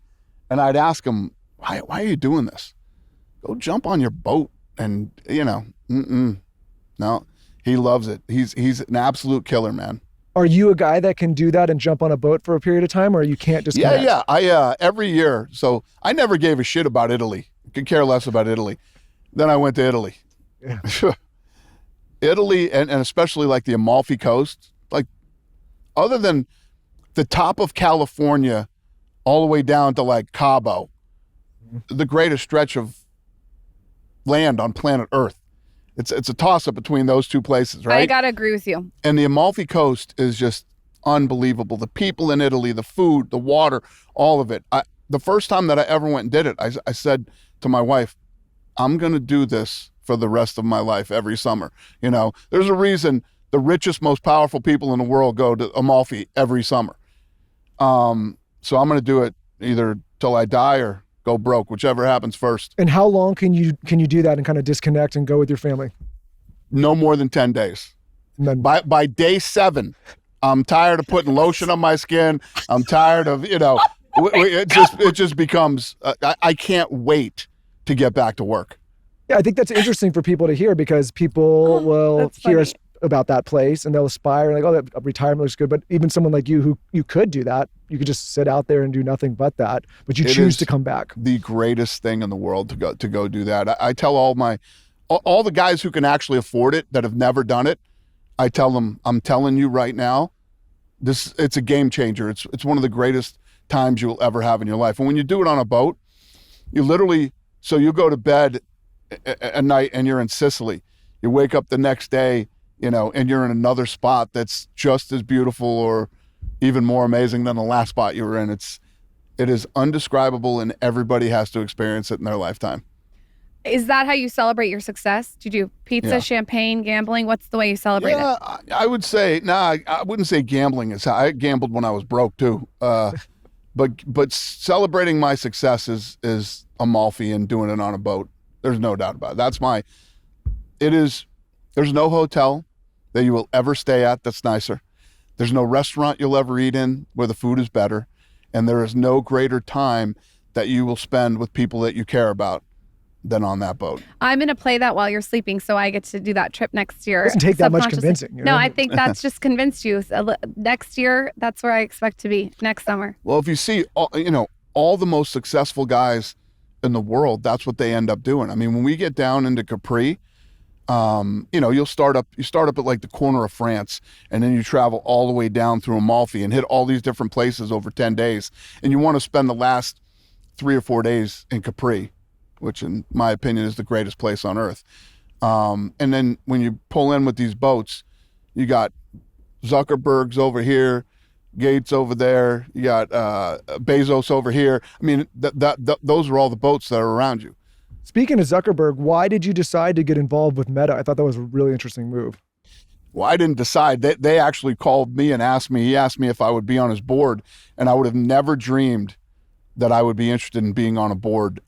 and I'd ask him, why are you doing this? Go jump on your boat. And, no, he loves it. He's an absolute killer, man. Are you a guy that can do that and jump on a boat for a period of time, or you can't just connect? Yeah. I every year. So I never gave a shit about Italy. Could care less about Italy. Then I went to Italy. Yeah. Italy and especially like the Amalfi coast, like other than the top of California, all the way down to like Cabo, the greatest stretch of land on planet Earth. It's a toss-up between those two places, right? I gotta agree with you. And the Amalfi Coast is just unbelievable. The people in Italy, the food, the water, all of it. The first time that I ever went and did it, I said to my wife, I'm going to do this for the rest of my life every summer. You know, there's a reason the richest, most powerful people in the world go to Amalfi every summer. So I'm going to do it either till I die or go broke, whichever happens first. And how long can you do that and kind of disconnect and go with your family? No more than 10 days. And then, By day 7, I'm tired of putting lotion on my skin. I'm tired of, it just becomes, I can't wait to get back to work. yeah, I think that's interesting for people to hear, because people will That's hear funny. us about that place and they'll aspire, like, oh, that retirement looks good. But even someone like you, who you could do that, you could just sit out there and do nothing but that, but you It choose is to come back. the greatest thing in the world to go do that. I tell all the guys who can actually afford it, that have never done it, I tell them, I'm telling you right now, it's a game changer. It's one of the greatest times you'll ever have in your life. And when you do it on a boat, you literally, so you go to bed at night and you're in Sicily. You wake up the next day, and you're in another spot that's just as beautiful or even more amazing than the last spot you were in. It is undescribable, and everybody has to experience it in their lifetime. Is that how you celebrate your success? Do you do pizza, Yeah. champagne, gambling? What's the way you celebrate it? I would say, I wouldn't say gambling is how I gambled when I was broke too. But celebrating my success is Amalfi and doing it on a boat. There's no doubt about it. There's no hotel that you will ever stay at that's nicer. There's no restaurant you'll ever eat in where the food is better. And there is no greater time that you will spend with people that you care about than on that boat. I'm going to play that while you're sleeping, so I get to do that trip next year. It doesn't take that much subconsciously. convincing. No, I think that's just convinced you. Next year, that's where I expect to be, next summer. Well, if you see, all the most successful guys in the world, that's what they end up doing. I mean, when we get down into Capri, you start up at like the corner of France, and then you travel all the way down through Amalfi and hit all these different places over 10 days. And you want to spend the last 3 or 4 days in Capri, which in my opinion is the greatest place on earth. And then when you pull in with these boats, you got Zuckerberg's over here, Gates over there, you got Bezos over here. I mean, those are all the boats that are around you. Speaking of Zuckerberg, why did you decide to get involved with Meta? I thought that was a really interesting move. Well, I didn't decide. They actually called me and asked me. He asked me if I would be on his board, and I would have never dreamed that I would be interested in being on a board.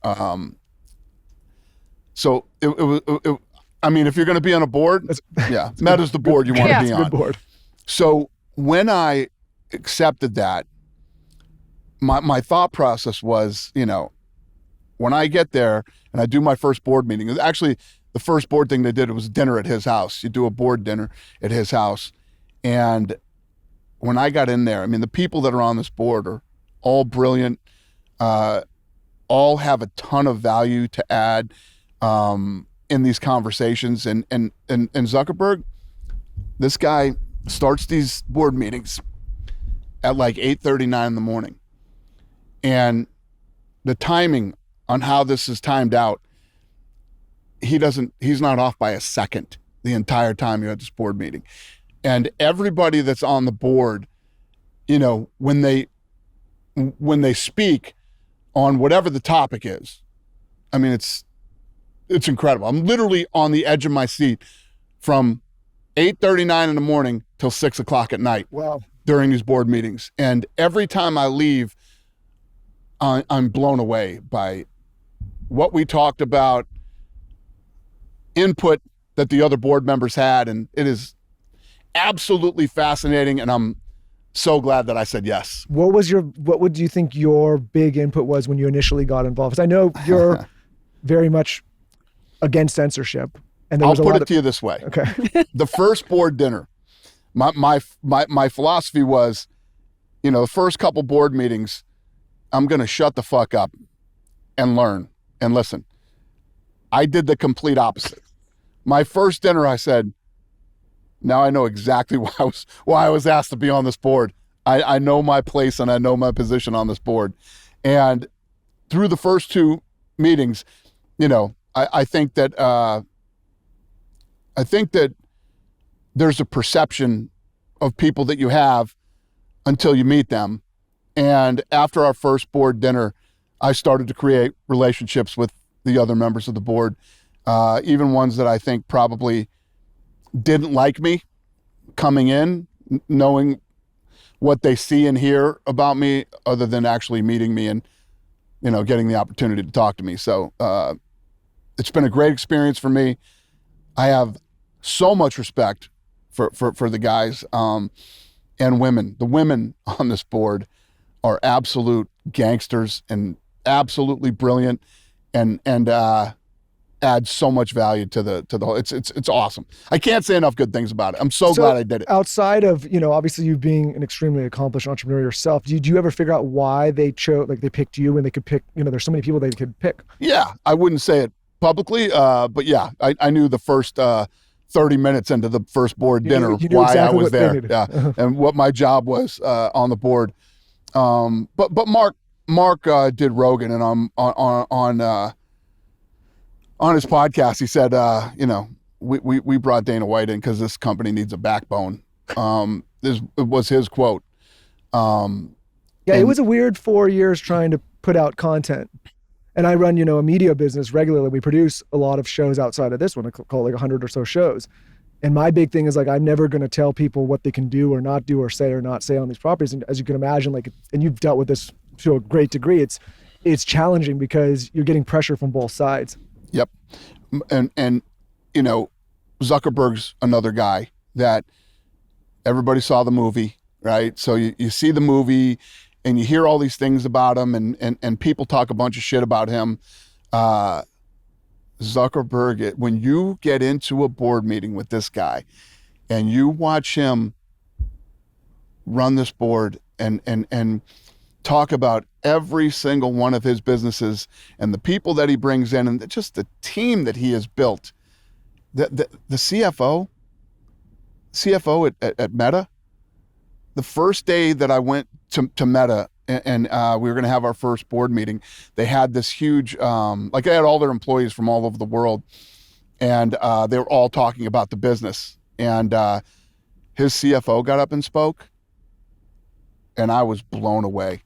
So I mean, if you're going to be on a board, yeah, Meta's the board you want to be It's a on. good board. So when I accepted that, my thought process was, when I get there and I do my first board meeting, actually the first board thing they did was dinner at his house. You do a board dinner at his house. And when I got in there, I mean, the people that are on this board are all brilliant, all have a ton of value to add in these conversations. And Zuckerberg, this guy starts these board meetings at like 8:39 in the morning. And the timing on how this is timed out, he's not off by a second the entire time you're at this board meeting. And everybody that's on the board, when they speak on whatever the topic is, I mean, it's incredible. I'm literally on the edge of my seat from 8:39 in the morning till 6 o'clock at night. Wow. During these board meetings. And every time I leave, I'm blown away by what we talked about, input that the other board members had, and it is absolutely fascinating, and I'm so glad that I said yes. What would you think your big input was when you initially got involved? Because I know you're very much against censorship. And I'll put it to you this way. Okay. The first board dinner, my philosophy was, the first couple board meetings, I'm going to shut the fuck up and learn and listen. I did the complete opposite. My first dinner, I said, now I know exactly why I was asked to be on this board. I know my place and I know my position on this board. And through the first two meetings, I think that there's a perception of people that you have until you meet them. And after our first board dinner, I started to create relationships with the other members of the board, even ones that I think probably didn't like me coming in, knowing what they see and hear about me other than actually meeting me and, getting the opportunity to talk to me. So it's been a great experience for me. I have so much respect for the guys and women. The women on this board are absolute gangsters and absolutely brilliant and add so much value to the whole. It's awesome. I can't say enough good things about it. I'm so glad I did it. Outside of, obviously you being an extremely accomplished entrepreneur yourself, did you ever figure out why they chose, like they picked you when they could pick, there's so many people they could pick? Yeah, I wouldn't say it publicly, but yeah, I knew the first 30 minutes into the first board dinner you knew why exactly I was what they there. needed. Yeah, and what my job was on the board. But Mark did Rogan, and on his podcast, he said, we brought Dana White in because this company needs a backbone. This was his quote. It was a weird 4 years trying to put out content. And I run, a media business regularly. We produce a lot of shows outside of this one. I call it like 100 or so shows. And my big thing is like, I'm never going to tell people what they can do or not do or not say on these properties. And as you can imagine, and you've dealt with this to a great degree, it's challenging because you're getting pressure from both sides. Yep. And Zuckerberg's another guy that everybody saw the movie, right? So you see the movie and you hear all these things about him and people talk a bunch of shit about him. Zuckerberg, when you get into a board meeting with this guy and you watch him run this board and talk about every single one of his businesses and the people that he brings in and just the team that he has built, the CFO at Meta, the first day that I went to Meta and we were going to have our first board meeting, they had this huge, they had all their employees from all over the world, and they were all talking about the business. And his CFO got up and spoke, and I was blown away.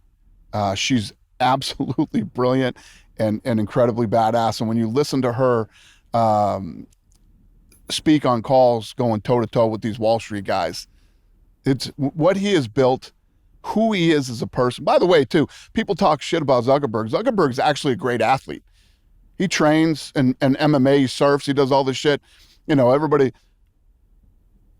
She's absolutely brilliant and incredibly badass. And when you listen to her speak on calls going toe-to-toe with these Wall Street guys, it's what he has built, who he is as a person. By the way, too, people talk shit about Zuckerberg. Zuckerberg's actually a great athlete. He trains and MMA, he surfs, he does all this shit. Everybody,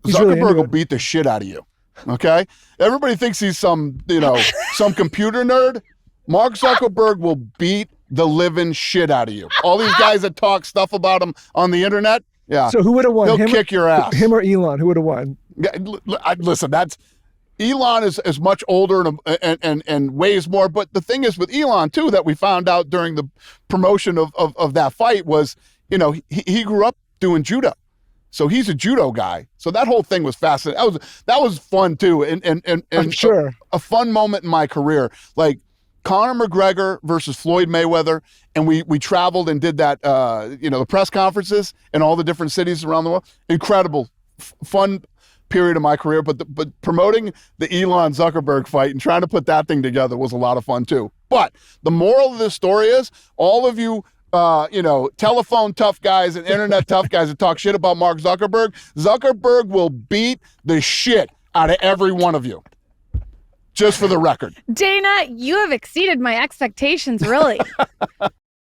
Zuckerberg will beat the shit out of you, okay? Everybody thinks he's some computer nerd. Mark Zuckerberg will beat the living shit out of you. All these guys that talk stuff about him on the internet, yeah. So who would have won? He'll kick your ass. Him or Elon? Who would have won? Yeah, listen, Elon is much older and weighs more. But the thing is with Elon too, that we found out during the promotion of that fight was, he grew up doing judo. So he's a judo guy. So that whole thing was fascinating. That was fun too. And I'm sure a fun moment in my career. Like Conor McGregor versus Floyd Mayweather. And we traveled and did that, the press conferences in all the different cities around the world. Incredible, fun period of my career. But promoting the Elon Zuckerberg fight and trying to put that thing together was a lot of fun too. But the moral of this story is all of you, telephone tough guys and internet tough guys that talk shit about Mark Zuckerberg will beat the shit out of every one of you. Just for the record. Dana, you have exceeded my expectations, really.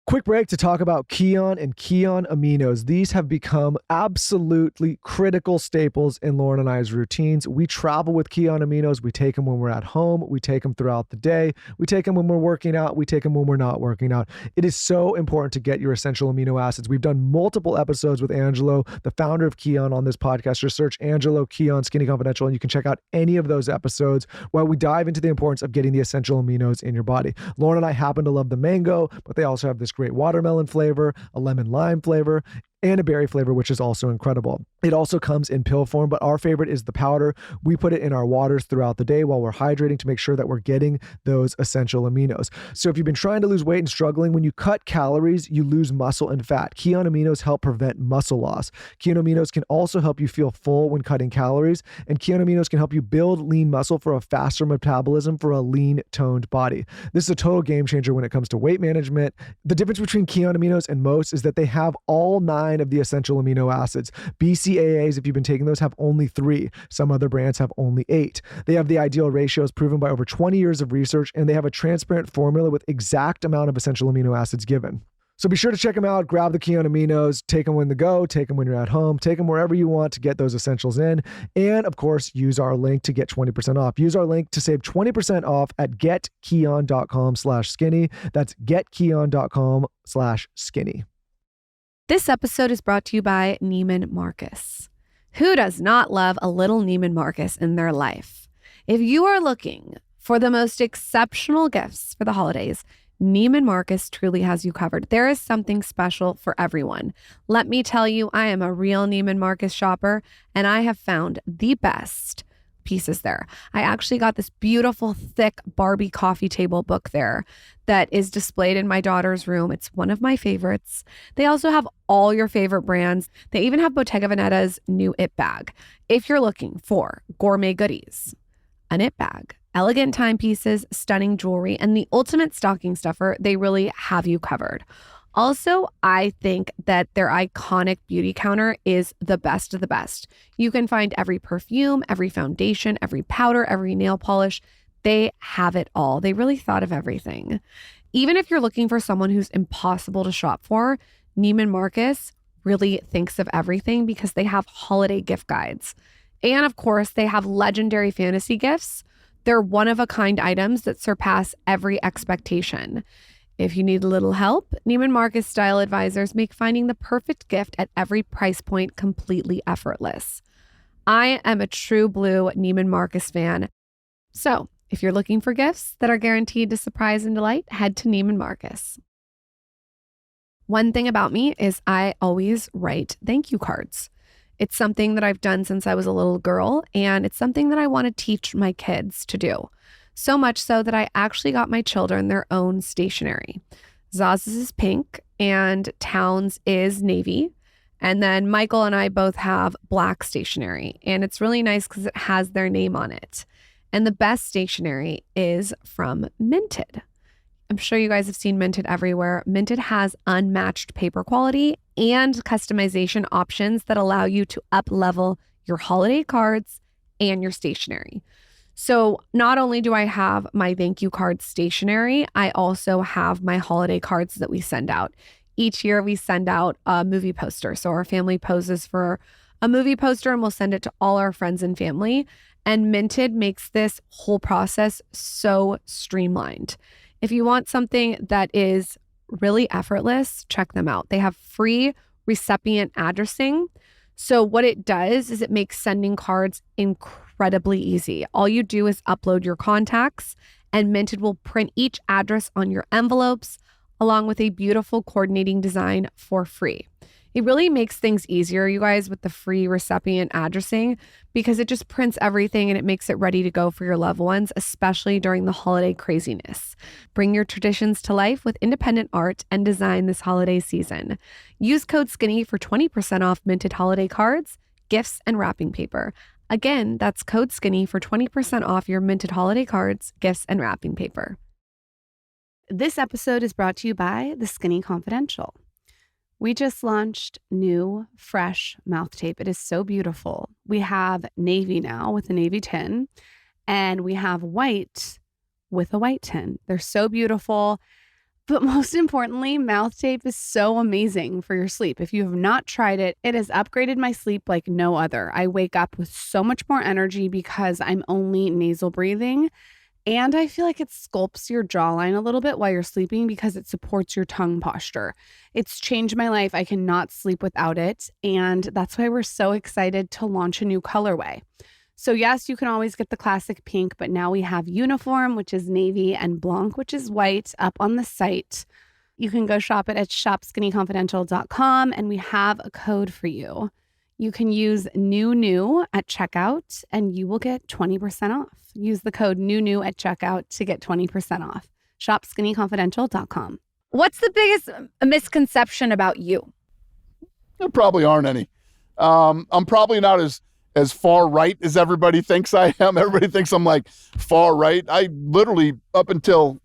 Quick break to talk about Kion and Kion aminos. These have become absolutely critical staples in Lauren and I's routines. We travel with Kion aminos. We take them when we're at home. We take them throughout the day. We take them when we're working out. We take them when we're not working out. It is so important to get your essential amino acids. We've done multiple episodes with Angelo, the founder of Kion, on this podcast. Just search Angelo Kion Skinny Confidential and you can check out any of those episodes where we dive into the importance of getting the essential aminos in your body. Lauren and I happen to love the mango, but they also have this great watermelon flavor, a lemon lime flavor. and a berry flavor, which is also incredible. It also comes in pill form, but our favorite is the powder. We put it in our waters throughout the day while we're hydrating to make sure that we're getting those essential aminos. So if you've been trying to lose weight and struggling, when you cut calories, you lose muscle and fat. Kion aminos help prevent muscle loss. Kion aminos can also help you feel full when cutting calories, and Kion aminos can help you build lean muscle for a faster metabolism for a lean, toned body. This is a total game changer when it comes to weight management. The difference between Kion aminos and most is that they have all 9 of the essential amino acids. BCAAs, if you've been taking those, have only 3. Some other brands have only 8. They have the ideal ratios proven by over 20 years of research, and they have a transparent formula with exact amount of essential amino acids given. So be sure to check them out. Grab the Kion aminos, take them when to go, take them when you're at home, take them wherever you want to get those essentials in. And of course, use our link to get 20% off. Use our link to save 20% off at getkion.com/skinny. That's getkion.com/skinny. This episode is brought to you by Neiman Marcus. Who does not love a little Neiman Marcus in their life? If you are looking for the most exceptional gifts for the holidays, Neiman Marcus truly has you covered. There is something special for everyone. Let me tell you, I am a real Neiman Marcus shopper, and I have found the best pieces there. I actually got this beautiful, thick Barbie coffee table book there that is displayed in my daughter's room. It's one of my favorites. They also have all your favorite brands. They even have Bottega Veneta's new It bag. If you're looking for gourmet goodies, an It bag, elegant timepieces, stunning jewelry, and the ultimate stocking stuffer, they really have you covered. Also, I think that their iconic beauty counter is the best of the best. You can find every perfume, every foundation, every powder, every nail polish. They have it all. They really thought of everything. Even if you're looking for someone who's impossible to shop for, Neiman Marcus really thinks of everything because they have holiday gift guides. And of course, they have legendary fantasy gifts. They're one-of-a-kind items that surpass every expectation. If you need a little help, Neiman Marcus style advisors make finding the perfect gift at every price point completely effortless. I am a true blue Neiman Marcus fan. So if you're looking for gifts that are guaranteed to surprise and delight, head to Neiman Marcus. One thing about me is I always write thank you cards. It's something that I've done since I was a little girl, and it's something that I want to teach my kids to do. So much so that I actually got my children their own stationery. Zaz's is pink and Towns is navy. And then Michael and I both have black stationery. And it's really nice because it has their name on it. And the best stationery is from Minted. I'm sure you guys have seen Minted everywhere. Minted has unmatched paper quality and customization options that allow you to up-level your holiday cards and your stationery. So not only do I have my thank you card stationery, I also have my holiday cards that we send out. Each year we send out a movie poster. So our family poses for a movie poster and we'll send it to all our friends and family. And Minted makes this whole process so streamlined. If you want something that is really effortless, check them out. They have free recipient addressing. So what it does is it makes sending cards incredibly easy. All you do is upload your contacts and Minted will print each address on your envelopes along with a beautiful coordinating design for free. It really makes things easier, you guys, with the free recipient addressing because it just prints everything and it makes it ready to go for your loved ones, especially during the holiday craziness. Bring your traditions to life with independent art and design this holiday season. Use code SKINNY for 20% off Minted holiday cards, gifts, and wrapping paper. Again, that's code SKINNY for 20% off your Minted holiday cards, gifts, and wrapping paper. This episode is brought to you by The Skinny Confidential. We just launched new, fresh mouth tape. It is so beautiful. We have navy now with a navy tin, and we have white with a white tin. They're so beautiful. But most importantly, mouth tape is so amazing for your sleep. If you have not tried it, it has upgraded my sleep like no other. I wake up with so much more energy because I'm only nasal breathing. And I feel like it sculpts your jawline a little bit while you're sleeping because it supports your tongue posture. It's changed my life. I cannot sleep without it. And that's why we're so excited to launch a new colorway. So yes, you can always get the classic pink, but now we have uniform, which is navy, and blanc, which is white, up on the site. You can go shop it at shopskinnyconfidential.com, and we have a code for you. You can use new at checkout and you will get 20% off. Use the code new at checkout to get 20% off. Shopskinnyconfidential.com. What's the biggest misconception about you? There probably aren't any. I'm probably not as far right as everybody thinks I am. Everybody thinks I'm like far right. I literally, up until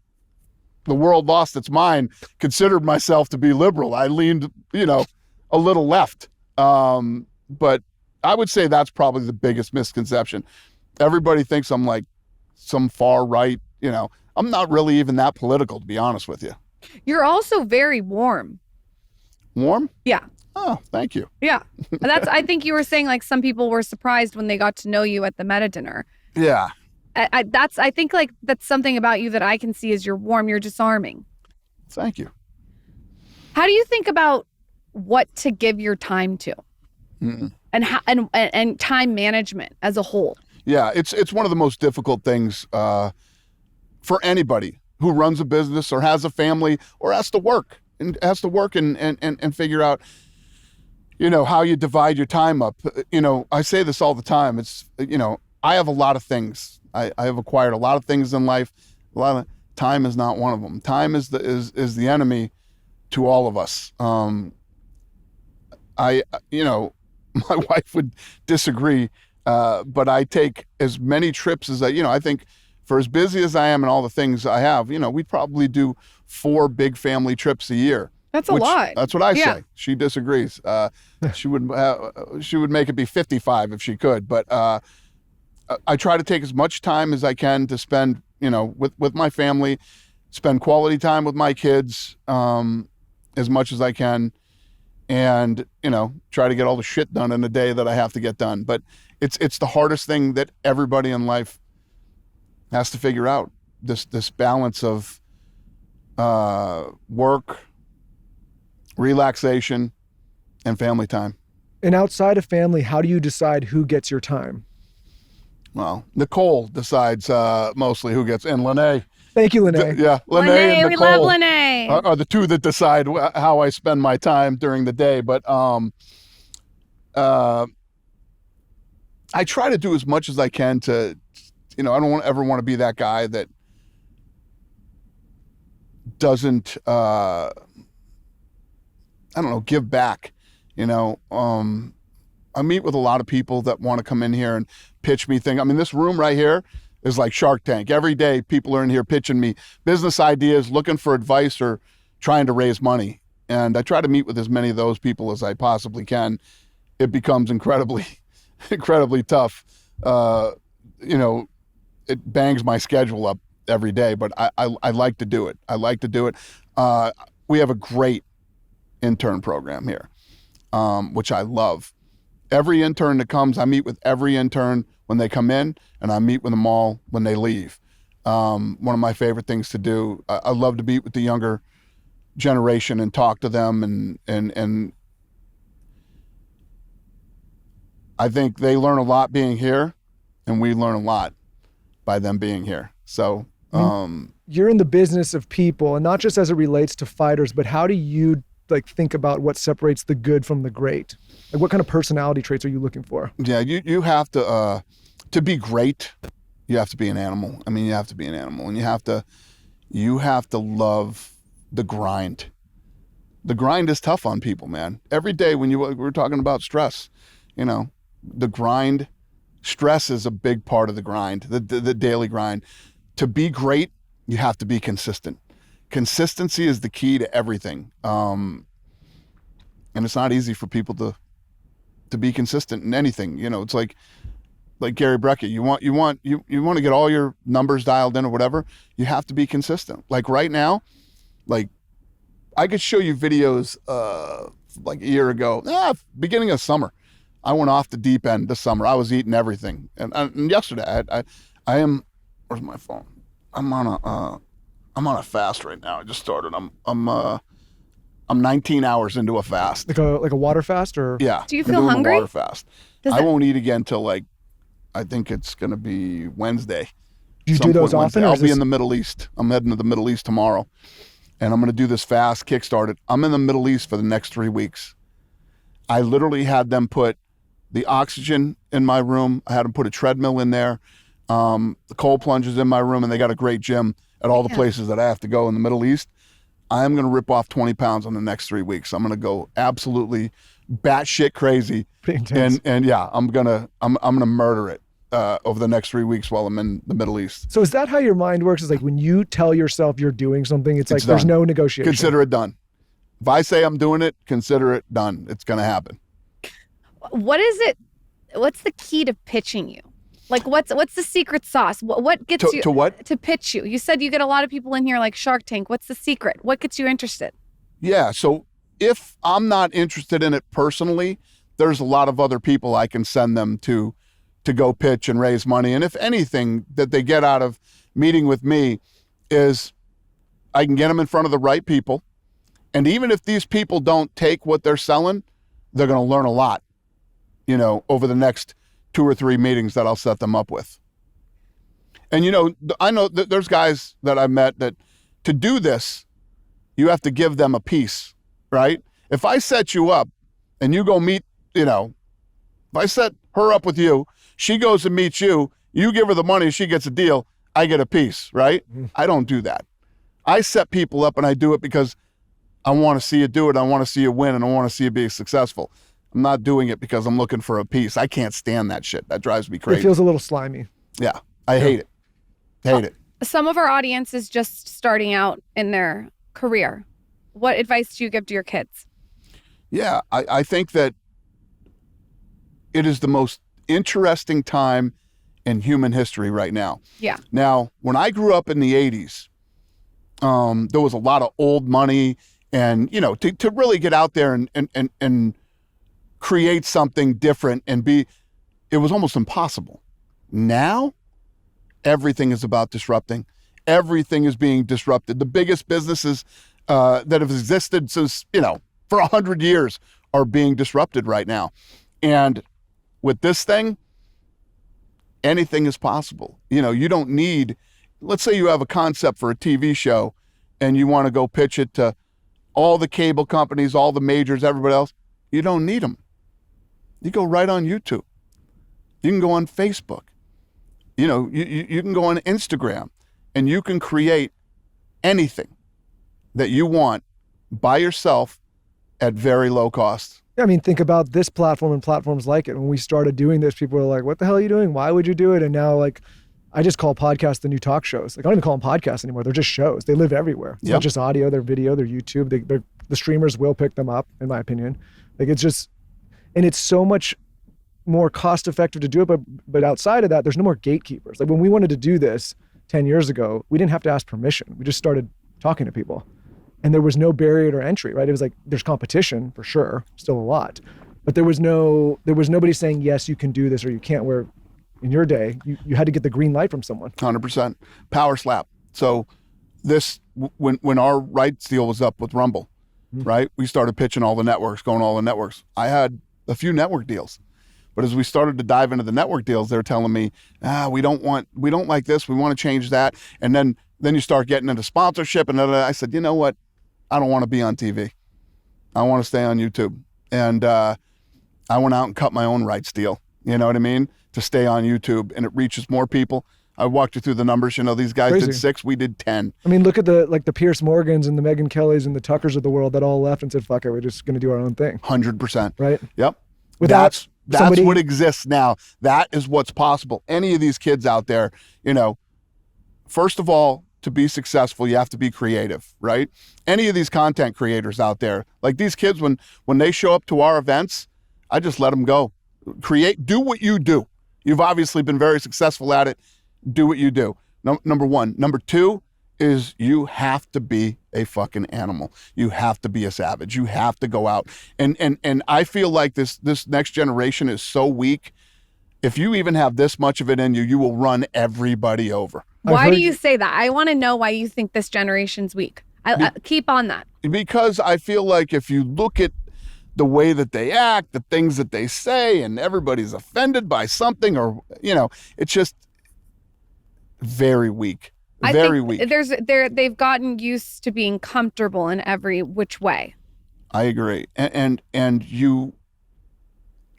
the world lost its mind, considered myself to be liberal. I leaned, a little left. But I would say that's probably the biggest misconception. Everybody thinks I'm like some far right, I'm not really even that political, to be honest with you. You're also very warm. Warm? Yeah. Oh, thank you. Yeah. I think you were saying like some people were surprised when they got to know you at the meta dinner. Yeah. I think like that's something about you that I can see is you're warm, you're disarming. Thank you. How do you think about what to give your time to? And how and time management as a whole? Yeah, it's one of the most difficult things for anybody who runs a business or has a family or has to work and figure out, how you divide your time up. I say this all the time. It's, I have a lot of things. I have acquired a lot of things in life. A lot of time is not one of them. Time is the enemy to all of us. My wife would disagree, but I take as many trips as I think for as busy as I am and all the things I have, we probably do 4 big family trips a year. That's a lot. That's what I say. She disagrees. She would make it be 55 if she could, but I try to take as much time as I can to spend, with my family, spend quality time with my kids, as much as I can. And, try to get all the shit done in a day that I have to get done. But it's the hardest thing that everybody in life has to figure out, this balance of work, relaxation, and family time. And outside of family, how do you decide who gets your time? Well, Nicole decides mostly who gets, and Lene. Thank you, Lene. Yeah, Lene and we Nicole love Lene. are the two that decide how I spend my time during the day. But I try to do as much as I can to, I don't ever want to be that guy that doesn't, give back. I meet with a lot of people that want to come in here and pitch me things. I mean, this room right here is like Shark Tank. Every day people are in here pitching me business ideas, looking for advice or trying to raise money. And I try to meet with as many of those people as I possibly can. It becomes incredibly tough. It bangs my schedule up every day, but I like to do it. We have a great intern program here, which I love. Every intern that comes, I meet with every intern when they come in, and I meet with them all when they leave. One of my favorite things to do. I love to meet with the younger generation and talk to them, and I think they learn a lot being here, and we learn a lot by them being here. So you're in the business of people, and not just as it relates to fighters, but how do you think about what separates the good from the great? Like, what kind of personality traits are you looking for? Yeah, you have to be great. You have to be an animal. I mean, you have to be an animal, and you have to love the grind. The grind is tough on people, man. Every day when we're talking about stress, the grind, stress is a big part of the grind, the daily grind. To be great, you have to be consistent. Consistency is the key to everything. And it's not easy for people to be consistent in anything. It's like Gary Brecka. You want to get all your numbers dialed in or whatever, you have to be consistent. Like right now, I could show you videos like a year ago, beginning of summer. I went off the deep end this summer. I was eating everything. And yesterday I am, where's my phone? I'm on a fast right now. I just started. I'm 19 hours into a fast. Like a water fast, or? Yeah. Do you feel hungry? A water fast. I won't eat again till I think it's going to be Wednesday. Do you do those often? I'll be in the Middle East. I'm heading to the Middle East tomorrow. and I'm going to do this fast, kickstart it. I'm in the Middle East for the next 3 weeks. I literally had them put the oxygen in my room. I had them put a treadmill in there, the cold plungers in my room, and they got a great gym at all the places that I have to go in the Middle East. I am going to rip off 20 pounds in the next 3 weeks. I'm going to go absolutely batshit crazy. Pretty intense. And yeah, I'm gonna murder it over the next 3 weeks while I'm in the Middle East. So is that how your mind works? Is like when you tell yourself you're doing something, it's like done. there's no negotiation. Consider it done. If I say I'm doing it, consider it done. It's gonna happen. What is it? What's the key to pitching you? Like, what's the secret sauce? What gets you to what? To pitch you? You said you get a lot of people in here like Shark Tank. What's the secret? What gets you interested? Yeah. So if I'm not interested in it personally, there's a lot of other people I can send them to go pitch and raise money. And if anything that they get out of meeting with me is I can get them in front of the right people. And even if these people don't take what they're selling, they're going to learn a lot, over the next 2 or 3 meetings that I'll set them up with. And, I know that there's guys that I've met that to do this, you have to give them a piece, right? If I set you up and you go meet, if I set her up with you, she goes and meets you, you give her the money, she gets a deal, I get a piece, right? Mm-hmm. I don't do that. I set people up and I do it because I want to see you do it. I want to see you win and I want to see you be successful. I'm not doing it because I'm looking for a piece. I can't stand that shit. That drives me crazy. It feels a little slimy. Yeah. I hate it. Hate it. Some of our audience is just starting out in their career. What advice do you give to your kids? Yeah, I think that it is the most interesting time in human history right now. Yeah. Now, when I grew up in the 80s, there was a lot of old money and, to really get out there and create something different it was almost impossible. Now, everything is about disrupting. Everything is being disrupted. The biggest businesses that have existed since, for 100 years are being disrupted right now. And with this thing, anything is possible. You don't need, let's say you have a concept for a TV show and you want to go pitch it to all the cable companies, all the majors, everybody else. You don't need them. You go right on YouTube. You can go on Facebook. You can go on Instagram and you can create anything that you want by yourself at very low cost. I mean, think about this platform and platforms like it. When we started doing this, people were like, what the hell are you doing? Why would you do it? And now, I just call podcasts the new talk shows. I don't even call them podcasts anymore. They're just shows. They live everywhere. It's not just audio, they're video, they're YouTube. The streamers will pick them up, in my opinion. And it's so much more cost effective to do it. But outside of that, there's no more gatekeepers. Like when we wanted to do this 10 years ago, we didn't have to ask permission. We just started talking to people. And there was no barrier to entry, right? It was like, there's competition for sure, still a lot. But there was nobody saying, yes, you can do this or you can't, where in your day, you had to get the green light from someone. 100%. Power slap. So when our rights deal was up with Rumble, right? We started pitching all the networks, going all the networks. I had a few network deals. But as we started to dive into the network deals, they're telling me, we don't like this. We want to change that. And then you start getting into sponsorship. And I said, you know what? I don't want to be on TV. I want to stay on YouTube. And I went out and cut my own rights deal. You know what I mean? To stay on YouTube, and it reaches more people. I walked you through the numbers. These guys did 6, we did 10. I mean, look at the Pierce Morgans and the Megyn Kellys and the Tuckers of the world that all left and said, fuck it, we're just going to do our own thing. 100%. Right? Yep. Without That's what exists now. That is what's possible. Any of these kids out there, first of all, to be successful, you have to be creative, right? Any of these content creators out there, like these kids, when they show up to our events, I just let them go. Do what you do. You've obviously been very successful at it. Do what you do. Number one. Number two is you have to be a fucking animal. You have to be a savage. You have to go out. And I feel like this next generation is so weak. If you even have this much of it in you, you will run everybody over. Why do you say that? I want to know why you think this generation's weak. I keep on that. Because I feel like if you look at the way that they act, the things that they say, and everybody's offended by something, or, it's just very weak. Very weak. They've gotten used to being comfortable in every which way. I agree. And you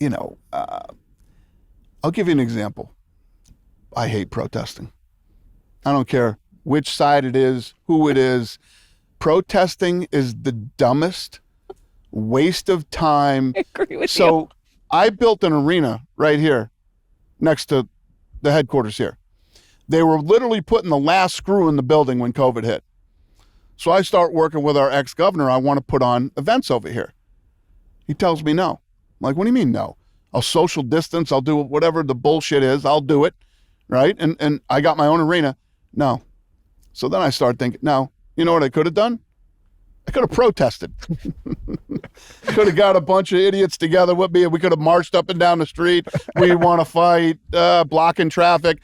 know, I'll give you an example. I hate protesting. I don't care which side it is, who it is. Protesting is the dumbest waste of time. I agree with you. So I built an arena right here next to the headquarters here. They were literally putting the last screw in the building when COVID hit. So I start working with our ex-governor. I want to put on events over here. He tells me no. I'm like, what do you mean no? I'll social distance. I'll do whatever the bullshit is. I'll do it, right? And I got my own arena. No. So then I start thinking, no. You know what I could have done? I could have protested. Could have got a bunch of idiots together with me. We could have marched up and down the street. We want to fight, blocking traffic.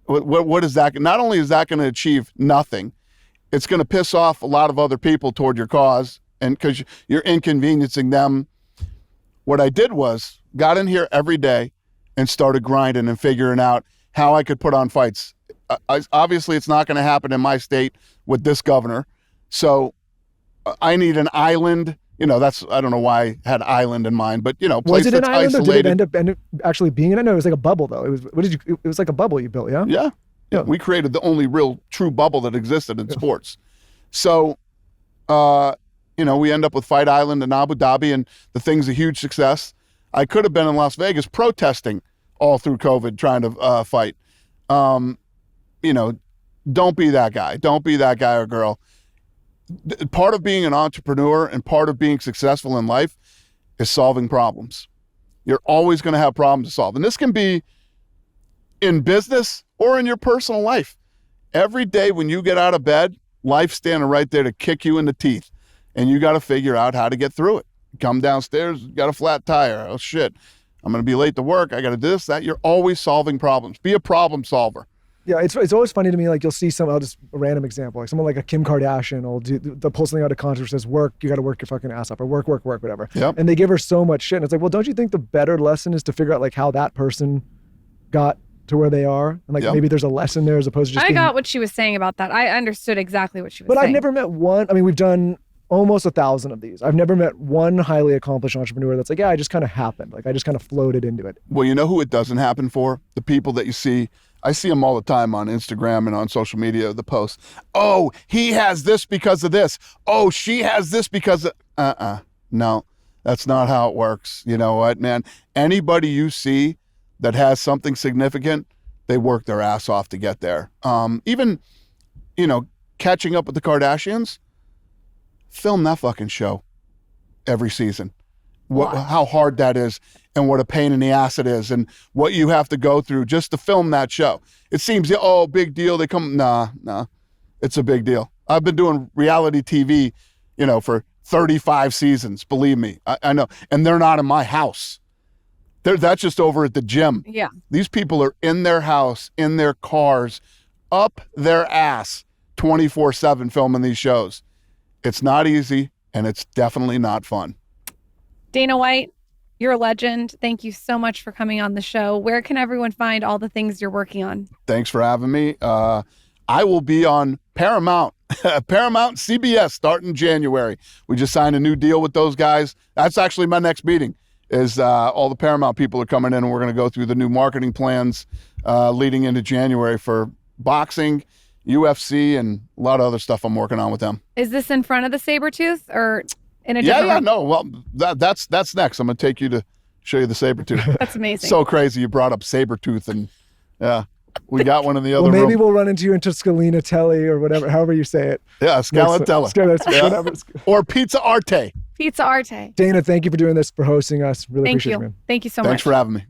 What is that? Not only is that going to achieve nothing, it's going to piss off a lot of other people toward your cause, and because you're inconveniencing them. What I did was got in here every day and started grinding and figuring out how I could put on fights. Obviously, it's not going to happen in my state with this governor. So I need an island. You know, I don't know why I had island in mind, but, you know, place was it that's an island isolated. or did it end up actually being I know it was like a bubble though. It was like a bubble you built, yeah? Yeah. We created the only real true bubble that existed in sports. So, you know, we end up with Fight Island in Abu Dhabi, and the thing's a huge success. I could have been in Las Vegas protesting all through COVID, trying to fight. You know, don't be that guy. Don't be that guy or girl. Part of being an entrepreneur and part of being successful in life is solving problems. You're always going to have problems to solve. And this can be in business or in your personal life. Every day when you get out of bed, life's standing right there to kick you in the teeth. And you got to figure out how to get through it. Come downstairs, got a flat tire. Oh, shit. I'm going to be late to work. I got to do this, that. You're always solving problems. Be a problem solver. Yeah, it's always funny to me, like you'll see I'll just a random example, like someone like a Kim Kardashian will pull something out of context, says work, you got to work your fucking ass off, or work, whatever. Yep. And they give her so much shit. And it's like, well, don't you think the better lesson is to figure out like how that person got to where they are? And like maybe there's a lesson there as opposed to just I got what she was saying about that. I understood exactly what she was saying. But I've never met one, I mean, we've done almost 1,000 of these. I've never met one highly accomplished entrepreneur that's like, yeah, I just kind of happened. Like I just kind of floated into it. Well, you know who it doesn't happen for? The people that you see. I see them all the time on Instagram and on social media, the posts. Oh, he has this because of this. Oh, she has this because of... No, that's not how it works. You know what, man? Anybody you see that has something significant, they work their ass off to get there. Even, you know, catching up with the Kardashians, film that fucking show every season. How hard that is and what a pain in the ass it is and what you have to go through just to film that show. It seems, oh, big deal. They come, nah, it's a big deal. I've been doing reality TV, you know, for 35 seasons, believe me. I know. And they're not in my house. That's just over at the gym. Yeah. These people are in their house, in their cars, up their ass 24/7 filming these shows. It's not easy and it's definitely not fun. Dana White, you're a legend. Thank you so much for coming on the show. Where can everyone find all the things you're working on? Thanks for having me. I will be on Paramount, CBS starting January. We just signed a new deal with those guys. That's actually my next meeting is all the Paramount people are coming in and we're going to go through the new marketing plans leading into January for boxing, UFC, and a lot of other stuff I'm working on with them. Is this in front of the Sabretooth or... in a different room? No. Well, that's next. I'm going to take you to show you the Sabretooth. That's amazing. So crazy you brought up Sabretooth, and yeah, we got one in the other well, maybe room. we'll run into you into Scalina-Telli or whatever, however you say it. Yeah, Scalantella. Whatever. Or Pizza Arte. Pizza Arte. Dana, thank you for doing this, for hosting us. Really Thank appreciate you. it, man. Thank you so much. Thanks for having me.